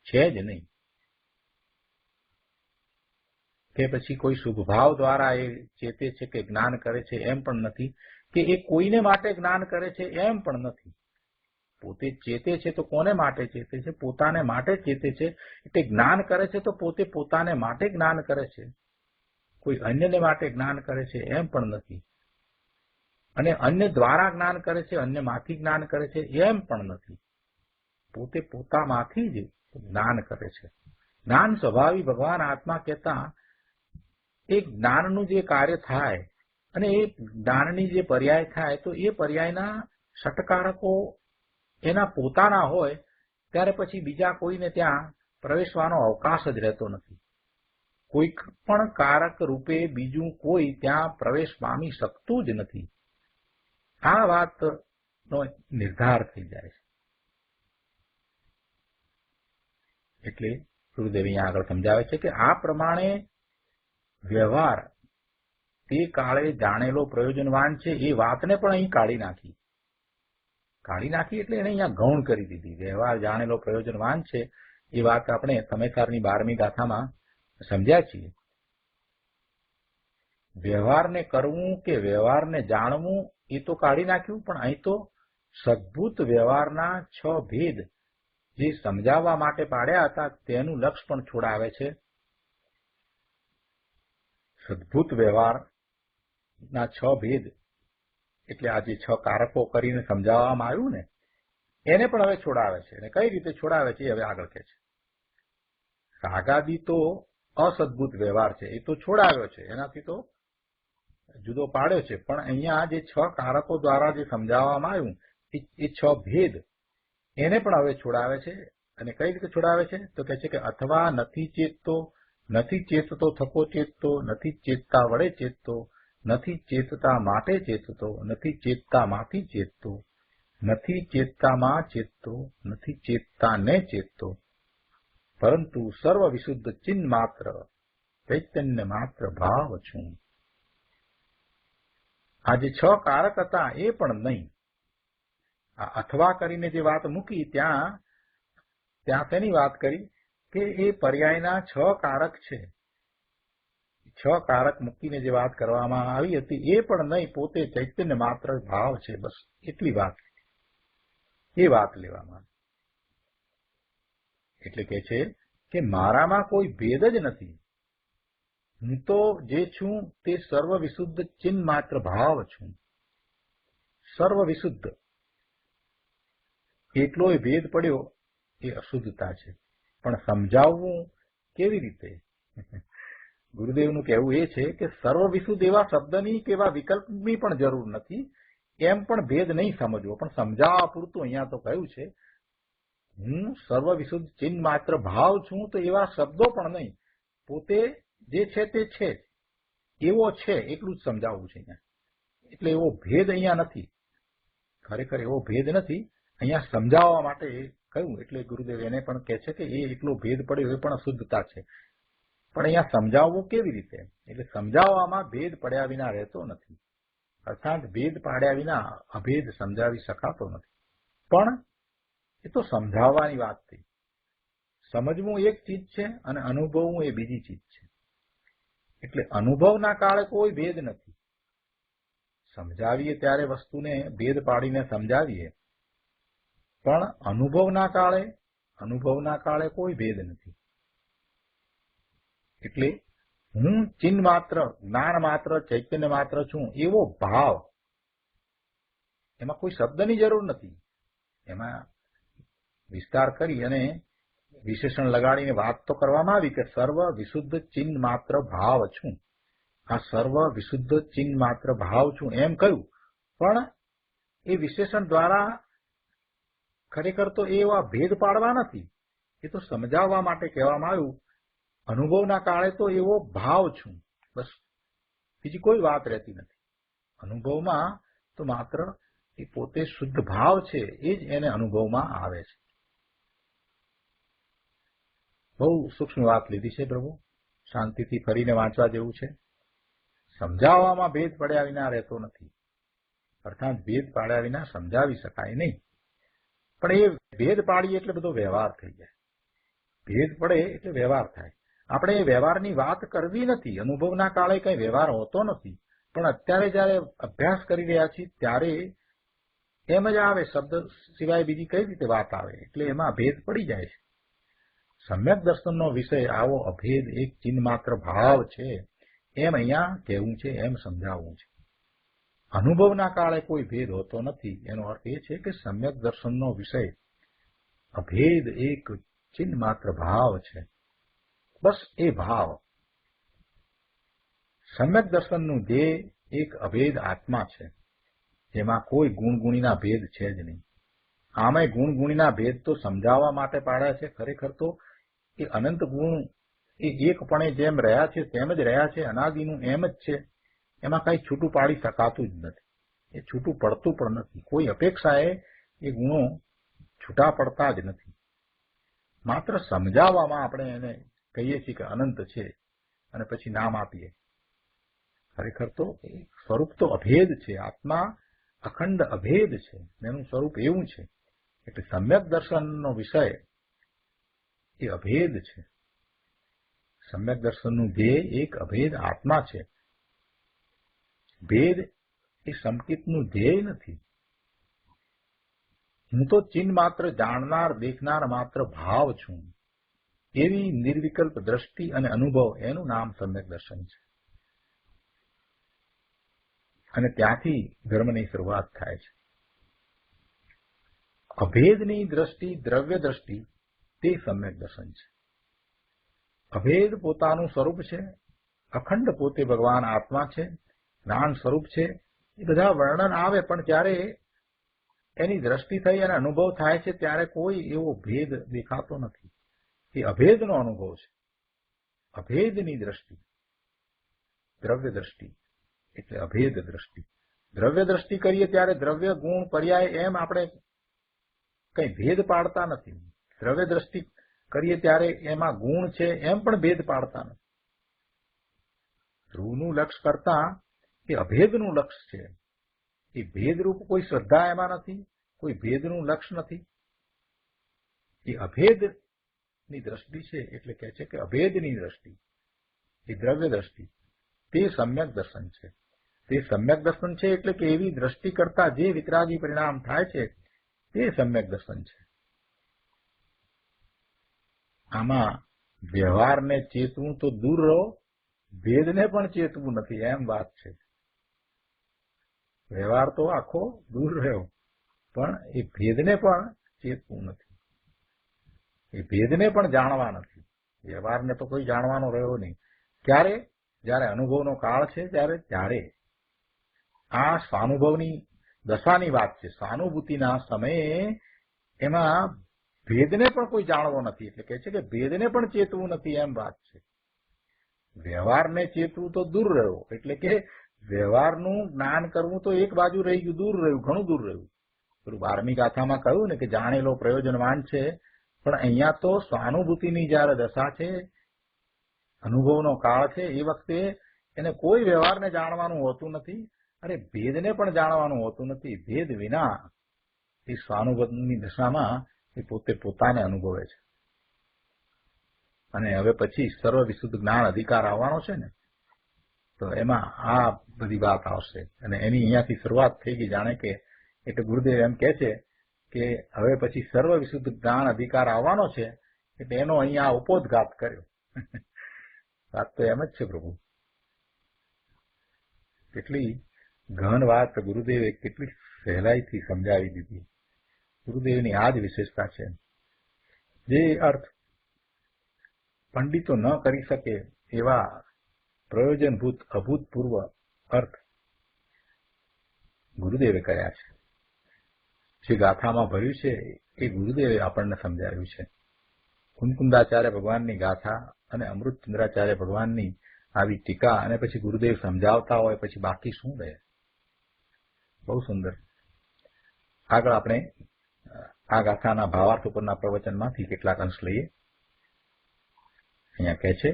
[SPEAKER 2] છે જ નહીં, કે પછી કોઈ શુભ ભાવ દ્વારા એ ચેતે છે કે જ્ઞાન કરે છે એમ પણ નથી, કે એ કોઈને માટે જ્ઞાન કરે છે એમ પણ નથી. પોતે ચેતે છે તો કોને માટે ચેતે છે? પોતાને માટે ચેતે છે. એટલે જ્ઞાન કરે છે તો પોતે પોતાને માટે જ્ઞાન કરે છે, કોઈ અન્યને માટે જ્ઞાન કરે છે એમ પણ નથી. અને અન્ય દ્વારા જ્ઞાન કરે છે, અન્યમાંથી જ્ઞાન કરે છે એમ પણ નથી. પોતે પોતામાંથી જ જ્ઞાન કરે છે. જ્ઞાન સ્વભાવી ભગવાન આત્મા કહેતા એ જ્ઞાનનું જે કાર્ય થાય અને એ જ્ઞાનની જે પર્યાય થાય તો એ પર્યાયના ષટકારકો એના પોતાના હોય ત્યારે પછી બીજા કોઈને ત્યાં પ્રવેશવાનો અવકાશ જ રહેતો નથી. કોઈ પણ કારક રૂપે બીજું કોઈ ત્યાં પ્રવેશ પામી શકતું જ નથી. આ વાતનો નિર્ધાર થઈ જાય છે. એટલે ગુરુદેવ અહીંયા આગળ સમજાવે છે કે આ પ્રમાણે વ્યવહાર તે કાળે જાણેલો પ્રયોજનવાન છે એ વાતને પણ અહીં કાઢી નાખી એટલે એને અહીંયા ગૌણ કરી દીધી. વ્યવહાર જાણેલો પ્રયોજનવાન છે એ વાત આપણે તમેસારની 12મી ગાથામાં સમજ્યા છીએ. વ્યવહારને કરવું કે વ્યવહારને જાણવું એ તો કાઢી નાખ્યું, પણ અહીં તો સદભૂત વ્યવહારના 6 ભેદ જે સમજાવવા માટે પાડ્યા હતા તેનું લક્ષ પણ છોડાવે છે. સદભૂત વ્યવહારના 6 ભેદ એટલે આ જે 6 કારકો કરીને સમજાવવામાં આવ્યું ને એને પણ હવે છોડાવે છે. અને કઈ રીતે છોડાવે છે એ હવે આગળ કહે છે. રાગાદી તો અસદભૂત વ્યવહાર છે એ તો છોડાવ્યો છે, એનાથી તો જુદો પાડ્યો છે, પણ અહીંયા જે 6 કારકો દ્વારા જે સમજાવવામાં આવ્યું એ 6 ભેદ એને પણ હવે છોડાવે છે. અને કઈ રીતે છોડાવે છે તો કહે છે કે અથવા નથી ચેતતો થકો ચેતતો, નથી ચેતતા વડે ચેતતો, નથી ચેતતા માટે ચેતતો, નથી ચેતતામાંથી ચેતતો, નથી ચેતતામાં ચેતતો, નથી ચેતતાને ચેતતો, પરંતુ સર્વ વિશુદ્ધ ચિન્ન માત્ર ચૈતન્ય માત્ર ભાવ છું. આ જે 6 કારક હતા એ પણ નહીં. આ અથવા કરીને જે વાત મૂકી ત્યાં તેની વાત કરી કે એ પર્યાયના 6 કારક છે. 6 કારક મૂકીને જે વાત કરવામાં આવી હતી એ પણ નહીં, પોતે ચૈતન્ય માત્ર ભાવ છે. બસ એટલી વાત, એ વાત લેવામાં. એટલે કે છે કે મારામાં કોઈ ભેદ જ નથી. હું તો જે છું તે સર્વ વિશુદ્ધ ચિન્ન માત્ર ભાવ છું. સર્વ વિશુદ્ધ એટલોય ભેદ પડ્યો એ અશુદ્ધતા છે. પણ સમજાવવું કેવી રીતે? ગુરુદેવનું કહેવું એ છે કે સર્વ વિશુદ્ધ એવા શબ્દની કે એવા વિકલ્પની પણ જરૂર નથી. એમ પણ ભેદ નહીં સમજવો, પણ સમજાવવા પૂરતું અહીંયા તો કહ્યું છે. હું સર્વ વિશુદ્ધ ચિન્ન માત્ર ભાવ છું તો એવા શબ્દો પણ નહીં, પોતે જે છે તે છે એવો છે એટલું જ સમજાવવું છે અહીંયા. એટલે એવો ભેદ અહીંયા નથી, ખરેખર એવો ભેદ નથી. અહીંયા સમજાવવા માટે કહ્યું. એટલે ગુરુદેવ એને પણ કહે છે કે એ એટલો ભેદ પડ્યો એ પણ અશુદ્ધતા છે. પણ અહીંયા સમજાવવું કેવી રીતે? એટલે સમજાવવામાં ભેદ પડ્યા વિના રહેતો નથી. અર્થાત ભેદ પાડ્યા વિના અભેદ સમજાવી શકાતો નથી. પણ એ તો સમજાવવાની વાત થઈ. સમજવું એક ચીજ છે અને અનુભવવું એ બીજી ચીજ છે. એટલે અનુભવના કાળે કોઈ ભેદ નથી. સમજાવીએ ત્યારે વસ્તુને ભેદ પાડીને સમજાવીએ, પણ અનુભવના કાળે કોઈ ભેદ નથી. એટલે હું ચિન્ન માત્ર, જ્ઞાન માત્ર, ચૈતન્ય માત્ર છું એવો ભાવ, એમાં કોઈ શબ્દની જરૂર નથી. એમાં વિસ્તાર કરી અને વિશેષણ લગાડીને વાત તો કરવામાં આવી કે સર્વ વિશુદ્ધ ચિન્ન માત્ર ભાવ છું. આ સર્વ વિશુદ્ધ ચિન્ન માત્ર ભાવ છું એમ કહ્યું, પણ એ વિશેષણ દ્વારા ખરેખર તો એવા ભેદ પાડવા નથી, એ તો સમજાવવા માટે કહેવામાં આવ્યું. અનુભવના કાળે તો એવો ભાવ છું, બસ બીજી કોઈ વાત રહેતી નથી. અનુભવમાં તો માત્ર એ પોતે શુદ્ધ ભાવ છે એ જ એને અનુભવમાં આવે છે. બહુ સૂક્ષ્મ વાત લીધી છે પ્રભુ, શાંતિથી ફરીને વાંચવા જેવું છે. સમજાવવામાં ભેદ પડ્યા વિના રહેતો નથી, અર્થાત ભેદ પાડ્યા વિના સમજાવી શકાય નહીં. પણ એ ભેદ પાડીએ એટલે બધો વ્યવહાર થઈ જાય. ભેદ પડે એટલે વ્યવહાર થાય. આપણે એ વ્યવહારની વાત કરવી નથી. અનુભવના કાળે કઈ વ્યવહાર હોતો નથી, પણ અત્યારે જયારે અભ્યાસ કરી રહ્યા છીએ ત્યારે એમ જ આવે, શબ્દ સિવાય બીજી કઈ રીતે વાત આવે? એટલે એમાં ભેદ પડી જાય છે. સમ્યક દર્શનનો વિષય આવો અભેદ એક ચિન્ન માત્ર ભાવ છે એમ અહીંયા કહેવું છે, એમ સમજાવવું છે. અનુભવના કાળે કોઈ ભેદ હોતો નથી. એનો અર્થ એ છે કે સમ્યક દર્શનનો વિષય અભેદ એક ચિહ્ન માત્ર ભાવ છે. બસ એ ભાવ. સમ્યક દર્શનનું ધ્યેય એક અભેદ આત્મા છે, જેમાં કોઈ ગુણગુણીના ભેદ છે જ નહીં. આમાંય ગુણગુણીના ભેદ તો સમજાવવા માટે પાડ્યા છે. ખરેખર તો એ અનંત ગુણ એ એકપણે જેમ રહ્યા છે તેમ જ રહ્યા છે, અનાદિનું એમ જ છે. એમાં કઈ છૂટું પાડી શકાતું જ નથી. એ છૂટું પડતું પણ નથી. કોઈ અપેક્ષાએ એ ગુણો છૂટા પડતા જ નથી. માત્ર સમજાવવામાં આપણે એને કહીએ છીએ કે અનંત છે અને પછી નામ આપીએ. ખરેખર તો સ્વરૂપ તો અભેદ છે. આત્મા અખંડ અભેદ છે. એનું સ્વરૂપ એવું છે. એટલે સમ્યક દર્શનનો વિષય એ અભેદ છે. સમ્યક દર્શનનું ધ્યેય એક અભેદ આત્મા છે. ભેદ એ સંકેતનું ધ્યેય નથી. હું તો ચિહ્ન માત્ર જાણનાર દેખનાર માત્ર ભાવ છું. એવી નિર્વિકલ્પ દ્રષ્ટિ અને અનુભવ, એનું નામ સમ્યક દર્શન છે. અને ત્યાંથી ધર્મની શરૂઆત થાય છે. અભેદની દ્રષ્ટિ, દ્રવ્ય દ્રષ્ટિ, તે સમ્યક દર્શન છે. અભેદ પોતાનું સ્વરૂપ છે. અખંડ પોતે ભગવાન આત્મા છે, જ્ઞાન સ્વરૂપ છે. એ બધા વર્ણન આવે, પણ જ્યારે એની દ્રષ્ટિ થઈ અને અનુભવ થાય છે ત્યારે કોઈ એવો ભેદ દેખાતો નથી. એ અભેદનો અનુભવ છે. અભેદની દ્રષ્ટિ, દ્રવ્ય દ્રષ્ટિ એટલે અભેદ દ્રષ્ટિ. દ્રવ્ય દ્રષ્ટિ કરીએ ત્યારે દ્રવ્ય, ગુણ, પર્યાય એમ આપણે કઈ ભેદ પાડતા નથી. દ્રવ્ય દ્રષ્ટિ કરીએ ત્યારે એમાં ગુણ છે એમ પણ ભેદ પાડતા નથી. ધ્રુવનું લક્ષ કરતા એ અભેદનું લક્ષ છે. એ ભેદરૂપ કોઈ શ્રદ્ધા એમાં નથી, કોઈ ભેદનું લક્ષ નથી. એ અભેદની દ્રષ્ટિ છે. એટલે કહે છે કે અભેદની દ્રષ્ટિ, એ દ્રવ્ય દ્રષ્ટિ, તે સમ્યક દર્શન છે. તે સમ્યક દર્શન છે એટલે કે એવી દ્રષ્ટિ કરતા જે વિતરાગી પરિણામ થાય છે તે સમ્યક દર્શન છે. આમાં વ્યવહારને ચેતવું તો દૂર રહો, ભેદને પણ ચેતવું નથી, એમ વાત છે. વ્યવહાર તો આખો દૂર રહ્યો, પણ એ ભેદને પણ ચેતવું નથી. એ ભેદને પણ જાણવા નથી. વ્યવહારને તો કોઈ જાણવાનો રહ્યો નહીં. ક્યારે? જ્યારે અનુભવનો કાળ છે ત્યારે. આ સ્વાનુભવની દશાની વાત છે. સ્વાનુભૂતિના સમયે એમાં ભેદને પણ કોઈ જાણવો નથી. એટલે કહે છે કે ભેદને પણ ચેતવું નથી, એમ વાત છે. વ્યવહારને ચેતવું તો દૂર રહ્યો, એટલે કે વ્યવહારનું જ્ઞાન કરવું તો એક બાજુ રહી ગયું, દૂર રહ્યું, ઘણું દૂર રહ્યું. પેલું 12મી ગાથામાં કહ્યું ને કે જાણેલો પ્રયોજનવાન છે. પણ અહીંયા તો સ્વાનુભૂતિની જયારે દશા છે, અનુભવનો કાળ છે, એ વખતે એને કોઈ વ્યવહારને જાણવાનું હોતું નથી. અરે ભેદને પણ જાણવાનું હોતું નથી. ભેદ વિના એ સ્વાનુભવની દશામાં એ પોતે પોતાને અનુભવે છે. અને હવે પછી સર્વ વિશુદ્ધ જ્ઞાન અધિકાર આવવાનો છે ને, તો એમાં આ બધી વાત આવશે. અને એની અહીંયાથી શરૂઆત થઈ ગઈ. જાણે કે એટલે ગુરુદેવ એમ કહે છે કે હવે પછી સર્વ વિશુદ્ધ જ્ઞાન અધિકાર આવવાનો છે, એટલે એનો અહીંયા ઉપોદઘાત કર્યો. વાત તો એમ જ છે પ્રભુ. કેટલી ગહન વાત ગુરુદેવે કેટલી સહેલાઈથી સમજાવી દીધી. ગુરુદેવની આ જ વિશેષતા છે. જે અર્થ પંડિતો ન કરી શકે એવા પ્રયોજનભૂત અભૂતપૂર્વ અર્થ ગુરુદેવે કર્યા છે. જે ગાથામાં ભર્યું છે એ ગુરુદેવે આપણને સમજાવ્યું છે. કુમકુંદાચાર્ય ભગવાનની ગાથા અને અમૃતચંદ્રાચાર્ય ભગવાનની આવી ટીકા અને પછી ગુરુદેવ સમજાવતા હોય, પછી બાકી શું રહે? બહુ સુંદર. આગળ આપણે આ ગાથાના ભાવાર્થ ઉપરના પ્રવચનમાંથી કેટલાક અંશ લઈએ. અહીંયા કહે છે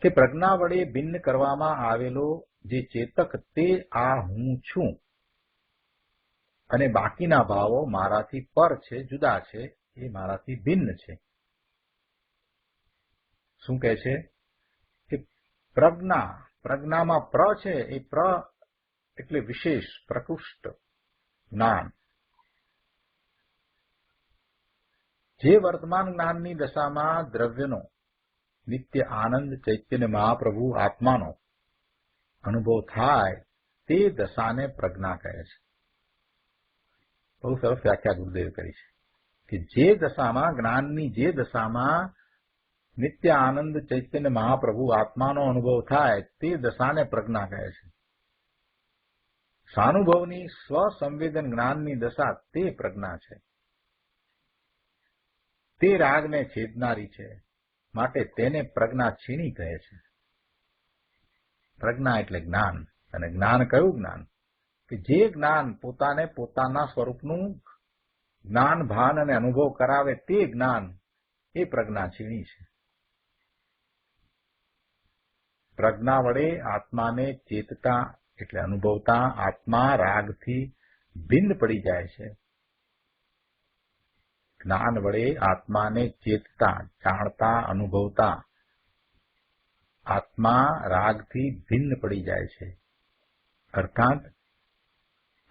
[SPEAKER 2] કે પ્રજ્ઞા વડે ભિન્ન કરવામાં આવેલો જે ચેતક તે આ હું છું, અને બાકીના ભાવો મારાથી પર છે, જુદા છે, એ મારાથી ભિન્ન છે. શું કહે છે કે પ્રજ્ઞામાં પ્ર છે, એ પ્ર એટલે વિશેષ, પ્રકૃષ્ટ જ્ઞાન. જે વર્તમાન જ્ઞાનની દશામાં દ્રવ્યનો નિત્ય આનંદ ચૈતન્ય મહાપ્રભુ આત્માનો અનુભવ થાય તે દશાને પ્રજ્ઞા કહે છે. બહુ સરસ વ્યાખ્યા ગુરુદેવે કરી છે કે જે દશામાં, જ્ઞાનની જે દશામાં નિત્ય આનંદ ચૈતન્ય મહાપ્રભુ આત્માનો અનુભવ થાય તે દશાને પ્રજ્ઞા કહે છે. સ્વાનુભવની સ્વસંવેદન જ્ઞાનની દશા તે પ્રજ્ઞા છે. તે રાગને છેદનારી છે, માટે તેને પ્રજ્ઞા છીણી કહે છે. પ્રજ્ઞા એટલે જ્ઞાન. અને જ્ઞાન કયું જ્ઞાન? કે જે જ્ઞાન પોતાને પોતાના સ્વરૂપનું જ્ઞાન, ભાન અને અનુભવ કરાવે તે જ્ઞાન એ પ્રજ્ઞા છીણી છે. પ્રજ્ઞા વડે આત્માને ચેતતા એટલે અનુભવતા આત્મા રાગથી ભિન્ન પડી જાય છે. જ્ઞાન વડે આત્માને ચેતતા, જાણતા, અનુભવતા આત્મા રાગથી ભિન્ન પડી જાય છે. અર્થાત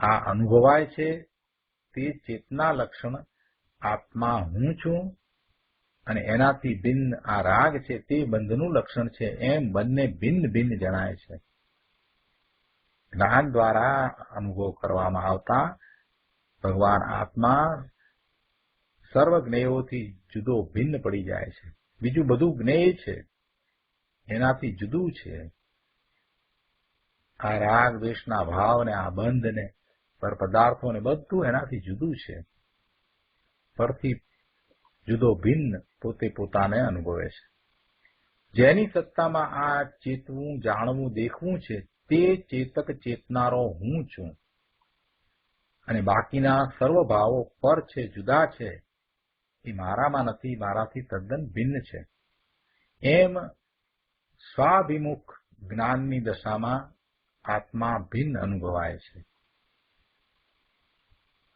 [SPEAKER 2] આ અનુભવાય છે તે ચેતના લક્ષણ આત્મા હું છું અને એનાથી ભિન્ન આ રાગ છે તે બંધનું લક્ષણ છે, એમ બંને ભિન્ન ભિન્ન જણાય છે. જ્ઞાન દ્વારા અનુભવ કરવામાં આવતા ભગવાન આત્મા સર્વ જ્ઞેયોથી જુદો ભિન્ન પડી જાય છે. બીજું બધું જ્ઞેય છે, એનાથી જુદું છે. આ રાગ દ્વેષના ભાવને, આ બંધને, પર પદાર્થોને બધું એનાથી જુદું છે. પરથી જુદો ભિન્ન પોતે પોતાને અનુભવે છે. જેની સત્તામાં આ ચેતવું, જાણવું, દેખવું છે તે ચેતક ચેતનારો હું છું. અને બાકીના સર્વ ભાવો પર છે, જુદા છે, એ મારામાં નથી, મારાથી તદ્દન ભિન્ન છે. એમ સ્વાભિમુખ જ્ઞાનની દશામાં આત્મા ભિન્ન અનુભવાય છે.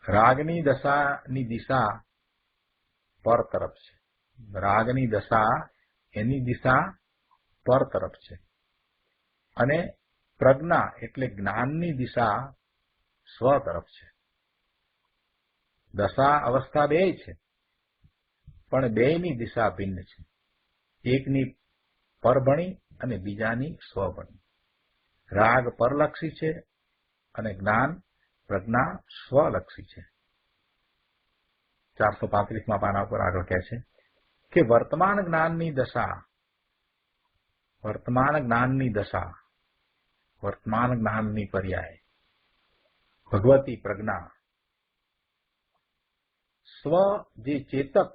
[SPEAKER 2] રાગની દશાની દિશા પર તરફ છે. રાગની દશા એની દિશા પર તરફ છે. અને પ્રજ્ઞા એટલે જ્ઞાનની દિશા સ્વ તરફ છે. દશા અવસ્થા બે છે, પણ બેની દિશા ભિન્ન છે. એકની પરભણી અને બીજાની સ્વભણી. રાગ પરલક્ષી છે અને જ્ઞાન, પ્રજ્ઞા સ્વલક્ષી છે. 435માં પાના પર આગળ કહે છે કે વર્તમાન જ્ઞાનની દશા, વર્તમાન જ્ઞાનની દશા, વર્તમાન જ્ઞાનની પર્યાય ભગવતી પ્રજ્ઞા સ્વ જે ચેતક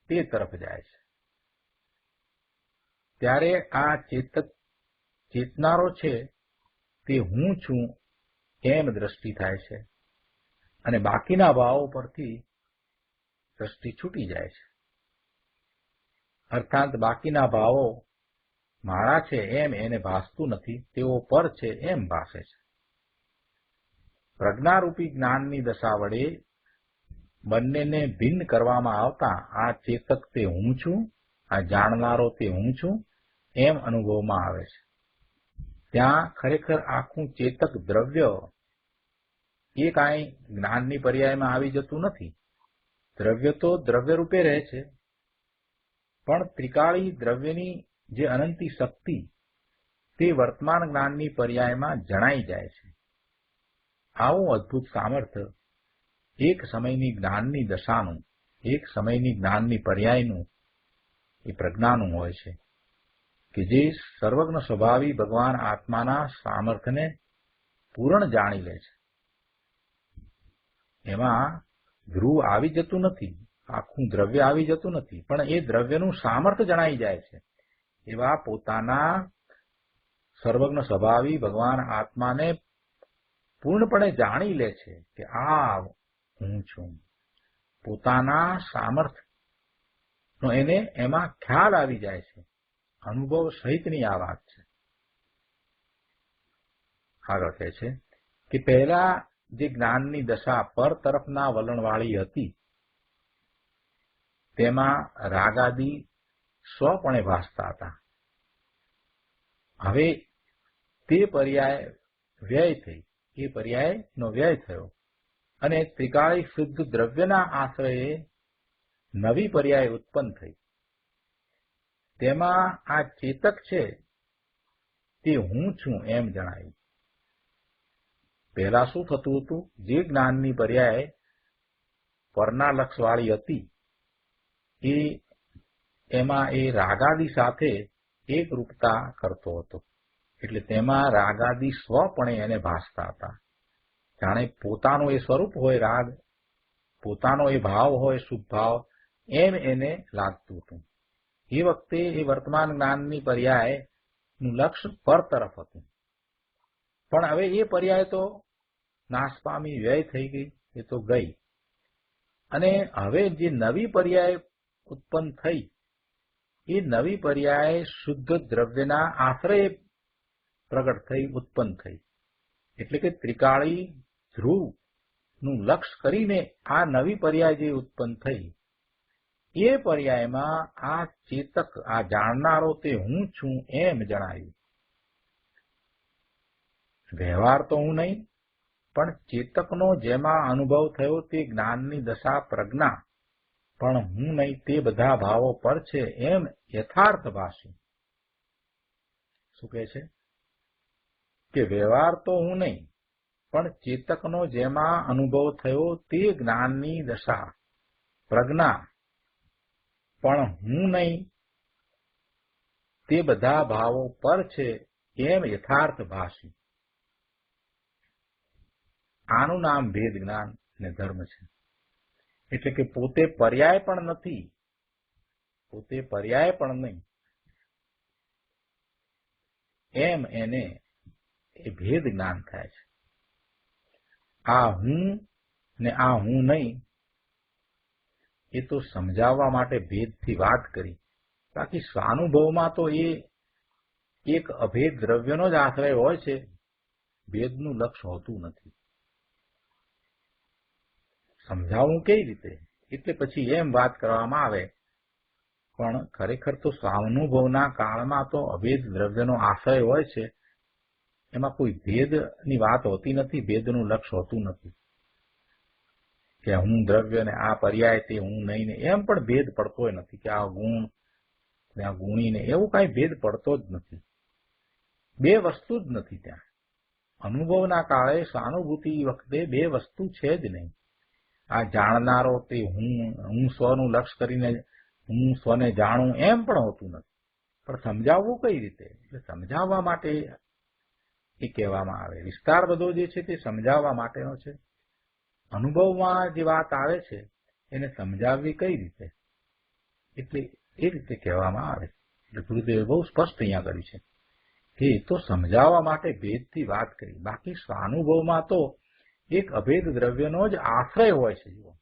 [SPEAKER 2] તે તરફ જાય છે. ત્યારે આ ચેતક ચેતનારો છે તે હું છું એમ દ્રષ્ટિ થાય છે અને બાકીના ભાવો પરથી દ્રષ્ટિ છૂટી જાય છે. અર્થાત બાકીના ભાવો મારા છે એમ એને ભાસતું નથી, તેઓ પર છે એમ ભાસે છે. પ્રજ્ઞારૂપી જ્ઞાનની દશા વડે બંનેને ભિન્ન કરવામાં આવતા આ ચેતક તે હું છું, આ જાણનારો તે હું છું એમ અનુભવમાં આવે છે. ત્યાં ખરેખર આખું ચેતક દ્રવ્ય એ કાંઈ જ્ઞાનની પર્યાયમાં આવી જતું નથી. દ્રવ્ય તો દ્રવ્ય રૂપે રહે છે, પણ ત્રિકાળી દ્રવ્યની જે અનંતી શક્તિ તે વર્તમાન જ્ઞાનની પર્યાયમાં જણાઈ જાય છે. આવું અદ્ભુત સામર્થ્ય એક સમયની જ્ઞાનની દશાનું, એક સમયની જ્ઞાનની પર્યાયનું એ પ્રજ્ઞાનું હોય છે કે જે સર્વજ્ઞ સ્વભાવી ભગવાન આત્માના સામર્થ્યને પૂર્ણ જાણી લે છે. એમાં ધ્રુવ આવી જતું નથી, આખું દ્રવ્ય આવી જતું નથી, પણ એ દ્રવ્યનું સામર્થ્ય જણાઈ જાય છે. એવા પોતાના સર્વજ્ઞ સ્વભાવી ભગવાન આત્માને પૂર્ણપણે જાણી લે છે કે આ હું છું. પોતાના સામર્થ્યનો એને એમાં ખ્યાલ આવી જાય છે. અનુભવ સહિતની આ વાત છે. આગળ કહે છે કે પહેલા જે જ્ઞાનની દશા પર તરફના વલણવાળી હતી તેમાં રાગાદી સ્વપણે ભાસતા હતા. હવે તે પર્યાય વ્યય થઈ, એ પર્યાયનો વ્યય થયો અને ત્રિકાળી શુદ્ધ દ્રવ્યના આશ્રયે નવી પર્યાય ઉત્પન્ન થઈ. તેમાં આ ચેતક છે તે હું છું એમ જણાયું. પહેલા શું થતું હતું, જે જ્ઞાનની પર્યાય પરના લક્ષવાળી હતી એમાં એ રાગાદી સાથે એકરૂપતા કરતો હતો. એટલે તેમાં રાગાદી સ્વપણે એને ભાસતા હતા. જાણે પોતાનો એ સ્વરૂપ હોય રાગ, પોતાનો એ ભાવ હોય શુભ ભાવ, એમ એને લાગતું હતું. એ વખતે એ વર્તમાન જ્ઞાનની પર્યાયનું લક્ષ્ય પર તરફ હતું. પણ હવે એ પર્યાય તો નાશ પામી વ્યય થઈ ગઈ, એ તો ગઈ. અને હવે જે નવી પર્યાય ઉત્પન્ન થઈ, એ નવી પર્યાય શુદ્ધ દ્રવ્યના આશ્રય પ્રગટ થઈ, ઉત્પન્ન થઈ. એટલે કે ત્રિકાળી ધ્રુવનું લક્ષ્ય કરીને આ નવી પર્યાય જે ઉત્પન્ન થઈ, એ પર્યાયમાં આ ચેતક, આ જાણનારો તે હું છું એમ જણાયું. વ્યવહાર તો હું નહીં, પણ ચેતકનો જેમાં અનુભવ થયો તે જ્ઞાનની દશા પ્રજ્ઞા પણ હું નહીં, તે બધા ભાવો પર છે એમ યથાર્થ ભાષી. શું કહે છે કે વ્યવહાર તો હું નહીં, પણ ચેતકનો જેમાં અનુભવ થયો તે જ્ઞાનની દશા પ્રજ્ઞા પણ હું નહીં, તે બધા ભાવો પર છે એમ યથાર્થ ભાષી. આનું નામ ભેદ જ્ઞાન ને ધર્મ છે. એટલે કે પોતે પર્યાય પણ નથી, પોતે પર્યાય પણ નહીં, એમ એને એ ભેદ જ્ઞાન થાય છે. આ હું ને આ હું નહીં, એ તો સમજાવવા માટે ભેદથી વાત કરી. બાકી સ્વાનુભવમાં તો એ એક અભેદ દ્રવ્યનો જ આશ્રય હોય છે, ભેદનું લક્ષ્ય હોતું નથી. સમજાવવું કઈ રીતે? એટલે પછી એમ વાત કરવામાં આવે, પણ ખરેખર તો સ્વાનુભવના કાળમાં તો અભેદ દ્રવ્યનો આશ્રય હોય છે, એમાં કોઈ ભેદની વાત હોતી નથી, ભેદનું લક્ષ્ય હોતું નથી. કે હું દ્રવ્ય ને આ પર્યાય તે હું નહીં ને એમ પણ ભેદ પડતો નથી, કે આ ગુણ ને આ ગુણી ને એવું કઈ ભેદ પડતો જ નથી. બે વસ્તુ જ નથી ત્યાં. અનુભવના કાળે સ્વાનુભૂતિ વખતે બે વસ્તુ છે જ નહીં. આ જાણનારો તે હું સ્વનું લક્ષ્ય કરીને હું સ્વને જાણું એમ પણ હોતું નથી. પણ સમજાવવું કઈ રીતે? એટલે સમજાવવા માટે એ કહેવામાં આવે. વિસ્તાર બધો જે છે તે સમજાવવા માટેનો છે. અનુભવમાં જે વાત આવે છે એને સમજાવવી કઈ રીતે, એટલે એ રીતે કહેવામાં આવે. એટલે ગુરુદેવે બહુ સ્પષ્ટ અહીંયા કર્યું છે કે એ તો સમજાવવા માટે ભેદથી વાત કરી. બાકી સ્વાનુભવમાં તો એક અભેદ દ્રવ્યનો જ આશ્રય હોય છે. જુઓ,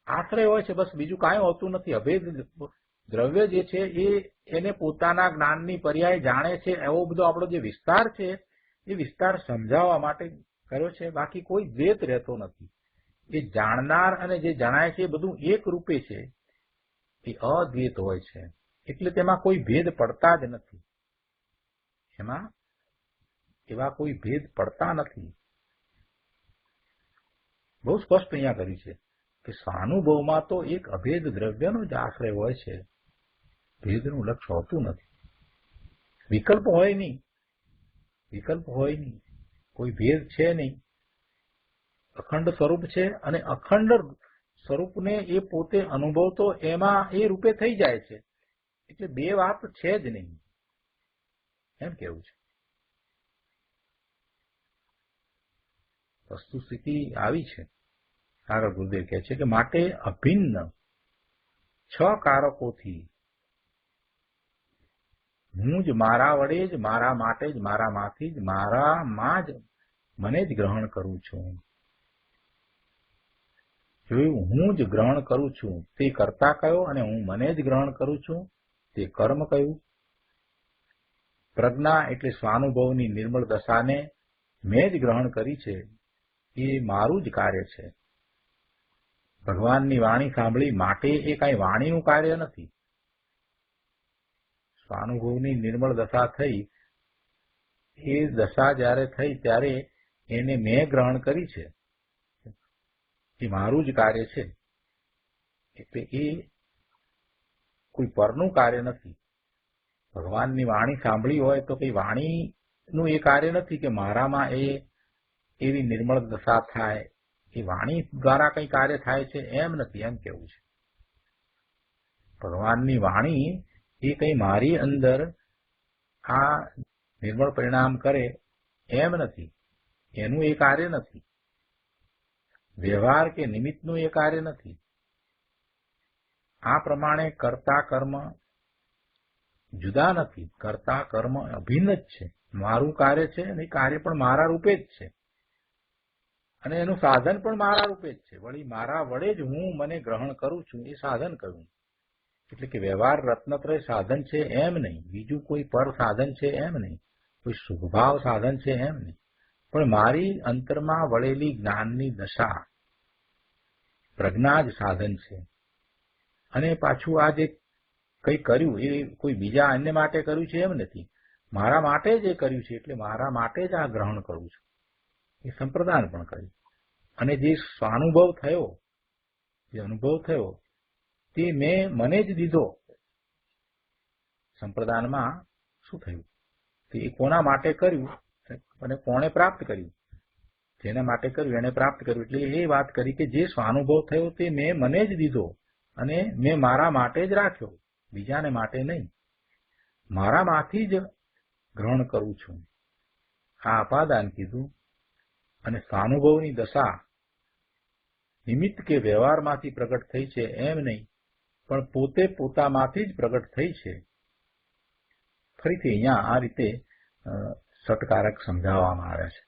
[SPEAKER 2] આશ્રય હોય છે, બસ બીજું કાંઈ હોતું નથી. અભેદ દ્રવ્ય જે છે એને પોતાના જ્ઞાનની પર્યાય જાણે છે, એવો બધો આપણો જે વિસ્તાર છે એ વિસ્તાર સમજાવવા માટે કર્યો છે. બાકી કોઈ દ્વેત રહેતો નથી. એ જાણનાર અને જે જણાય છે એ બધું એક રૂપે છે, એ અદ્વૈત હોય છે. એટલે તેમાં કોઈ ભેદ પડતા જ નથી. એમાં એવા કોઈ ભેદ પડતા નથી. બહુ સ્પષ્ટ અહીંયા કર્યું છે કે સ્વાનુભવમાં તો એક અભેદ દ્રવ્યનો જ આશ્રય હોય છે, ભેદનું લક્ષ્ય હોતું નથી. વિકલ્પ હોય નહીં, વિકલ્પ હોય નહીં, કોઈ ભેદ છે નહીં. અખંડ સ્વરૂપ છે અને અખંડ સ્વરૂપને એ પોતે અનુભવતો એમાં એ રૂપે થઈ જાય છે. એટલે બે વાત છે જ નહીં, એમ કેવું છે. વસ્તુ સ્થિતિ આવી છે. આગળ ગુરુદેવ કહે છે કે માટે અભિન્ન છ કારકોથી હું જ મારા વડે જ, મારા માટે જ, મારામાંથી જ, મારામાં જ મને જ ગ્રહણ કરું છું. જોયું, હું જ ગ્રહણ કરું છું તે કર્તા કયો, અને હું મને જ ગ્રહણ કરું છું તે કર્મ કયું. પ્રજ્ઞા એટલે સ્વાનુભવની નિર્મળ દશાને મેં જ ગ્રહણ કરી છે, એ મારું જ કાર્ય છે. ભગવાનની વાણી સાંભળી માટે એ કાંઈ વાણીનું કાર્ય નથી. સ્વાનુભવની નિર્મળ દશા થઈ, એ દશા જ્યારે થઈ ત્યારે એને મેં ગ્રહણ કરી છે, એ મારું જ કાર્ય છે. એટલે એ કોઈ પરનું કાર્ય નથી. ભગવાનની વાણી સાંભળી હોય તો કઈ વાણીનું એ કાર્ય નથી કે મારામાં એ એવી નિર્મળ દશા થાય, એ વાણી દ્વારા કઈ કાર્ય થાય છે એમ નથી, એમ કેવું છે. ભગવાનની વાણી એ કઈ મારી અંદર આ નિર્મળ પરિણામ કરે એમ નથી, એનું એ કાર્ય નથી. વ્યવહાર કે નિમિત્તનું એ કાર્ય નથી. આ પ્રમાણે કર્તા કર્મ જુદા નથી, કર્તા કર્મ અભિન્ન જ છે. મારું કાર્ય છે અને એ કાર્ય પણ મારા રૂપે જ છે, અને એનું સાધન પણ મારા રૂપે જ છે. વળી મારા વડે જ હું મને ગ્રહણ કરું છું, એ સાધન કહ્યું. એટલે કે વ્યવહાર રત્નત્રય સાધન છે એમ નહીં, બીજું કોઈ પર સાધન છે એમ નહીં, કોઈ શુભભાવ સાધન છે એમ નહીં, પણ મારી અંતરમાં વળેલી જ્ઞાનની દશા પ્રજ્ઞા જ સાધન છે. અને પાછું આ જે કંઈ કર્યું એ કોઈ બીજા અન્ય માટે કર્યું છે એમ નથી, મારા માટે જ એ કર્યું છે. એટલે મારા માટે જ આ ગ્રહણ કરું છું, એ સંપ્રદાન પણ કર્યું. અને જે સ્વાનુભવ થયો, જે અનુભવ થયો, તે મેં મને જ દીધો. સંપ્રદાનમાં શું થયું, તે કોના માટે કર્યું અને કોણે પ્રાપ્ત કર્યું, જેના માટે કર્યું એને પ્રાપ્ત કર્યું. એટલે એ વાત કરી કે જે સ્વાનુભવ થયો તે મેં મને જ દીધો અને મેં મારા માટે જ રાખ્યો, બીજાને માટે નહીં. મારામાંથી જ ગ્રહણ કરું છું. આ અપાદાન કીધું. અને સ્વાનુભવની દશા નિમિત્ત કે વ્યવહારમાંથી પ્રગટ થઈ છે એમ નહીં, પણ પોતે પોતામાંથી જ પ્રગટ થઈ છે. ફરીથી અહીંયા આ રીતે ષટકારક સમજાવવામાં આવ્યા છે.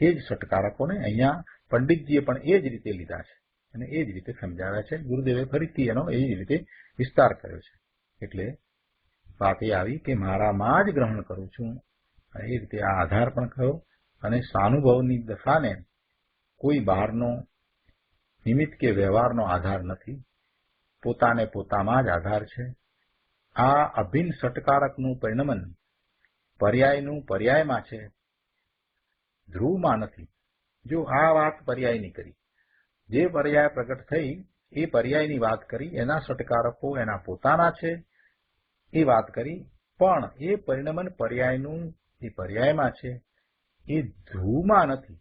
[SPEAKER 2] એ જ ષટકારકોને અહીંયા પંડિતજીએ પણ એ જ રીતે લીધા છે અને એ જ રીતે સમજાવ્યા છે. ગુરુદેવે ફરીથી એનો એ જ રીતે વિસ્તાર કર્યો છે. એટલે વાત એ આવી કે મારામાં જ ગ્રહણ કરું છું, એ રીતે આ આધાર પણ કહ્યો. અને સ્વાનુભવની દશાને કોઈ બહારનો નિમિત્ત કે વ્યવહારનો આધાર નથી, પોતાને પોતામાં જ આધાર છે. આ અભિન્ન ષટકારકનું પરિણમન પર્યાયનું પર્યાયમાં છે, ધ્રુવમાં નથી. જો આ વાત પર્યાયની કરી, જે પર્યાય પ્રગટ થઈ એ પર્યાયની વાત કરી, એના ષટકારકો એના પોતાના છે એ વાત કરી, પણ એ પરિણમન પર્યાયનું એ પર્યાયમાં છે, એ ધ્રુવમાં નથી.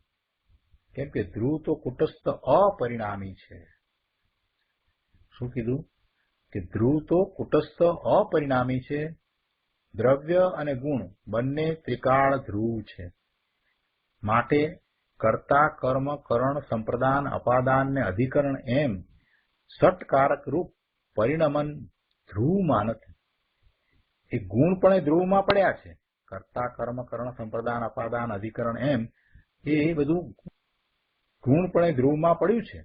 [SPEAKER 2] કેમ કે ધ્રુવ તો કુટસ્થ અપરિણામી છે. શું કીધું કે ધ્રુવ તો કુટસ્થ અપરિણામી છે. દ્રવ્ય અને ગુણ બંને ત્રિકાળ ધ્રુવ છે. માટે કર્તા કર્મ કરણ સંપ્રદાન અપાદાન ને અધિકરણ એમ ષટકારક રૂપ પરિણમન ધ્રુવમાં નથી. એ ગુણ પણ એ ધ્રુવમાં પડ્યા છે. કર્તા કર્મ કરણ સંપ્રદાન અપાદાન અધિકરણ એમ એ બધું ગુણ પણ એ ધ્રુવમાં પડ્યું છે.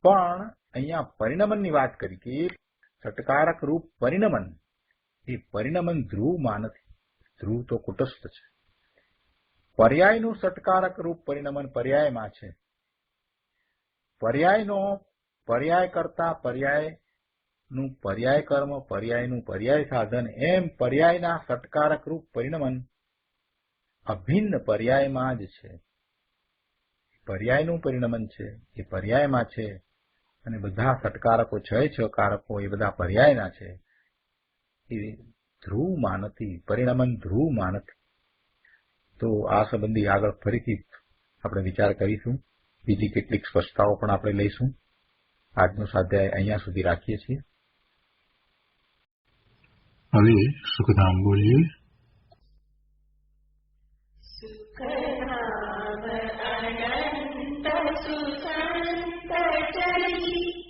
[SPEAKER 2] પણ અહીંયા પરિણમનની વાત કરી કે એ ષટકારક રૂપ પરિણમન, એ પરિણમન ધ્રુવમાં નથી. ધ્રુવ તો કુટસ્થ છે. પર્યાયનું ષટકારક રૂપ પરિણમન પર્યાયમાં છે. પર્યાયનો પર્યાય કરતા પર્યાયનું પર્યાય કર્મ, પર્યાયનું પર્યાય સાધન એમ પર્યાયના ષટકારક રૂપ પરિણમન અભિન્ન પર્યાયમાં જ છે. પર્યાયનું પરિણમન છે એ પર્યાયમાં છે. અને બધા ષટકારકો છ કારકો એ બધા પર્યાયના છે, એ ધ્રુવમાં નથી. પરિણમન ધ્રુવમાં નથી. તો આ સંબંધી આગળ ફરીથી આપણે વિચાર કરીશું. બીજી કેટલીક સ્પષ્ટતાઓ પણ આપણે લઈશું. આજનો સ્વાધ્યાય અહીંયા સુધી રાખીએ છીએ.
[SPEAKER 3] હવે સુખધામ બોલીએ.
[SPEAKER 4] સુખધામ અનંત સુસંત ચરી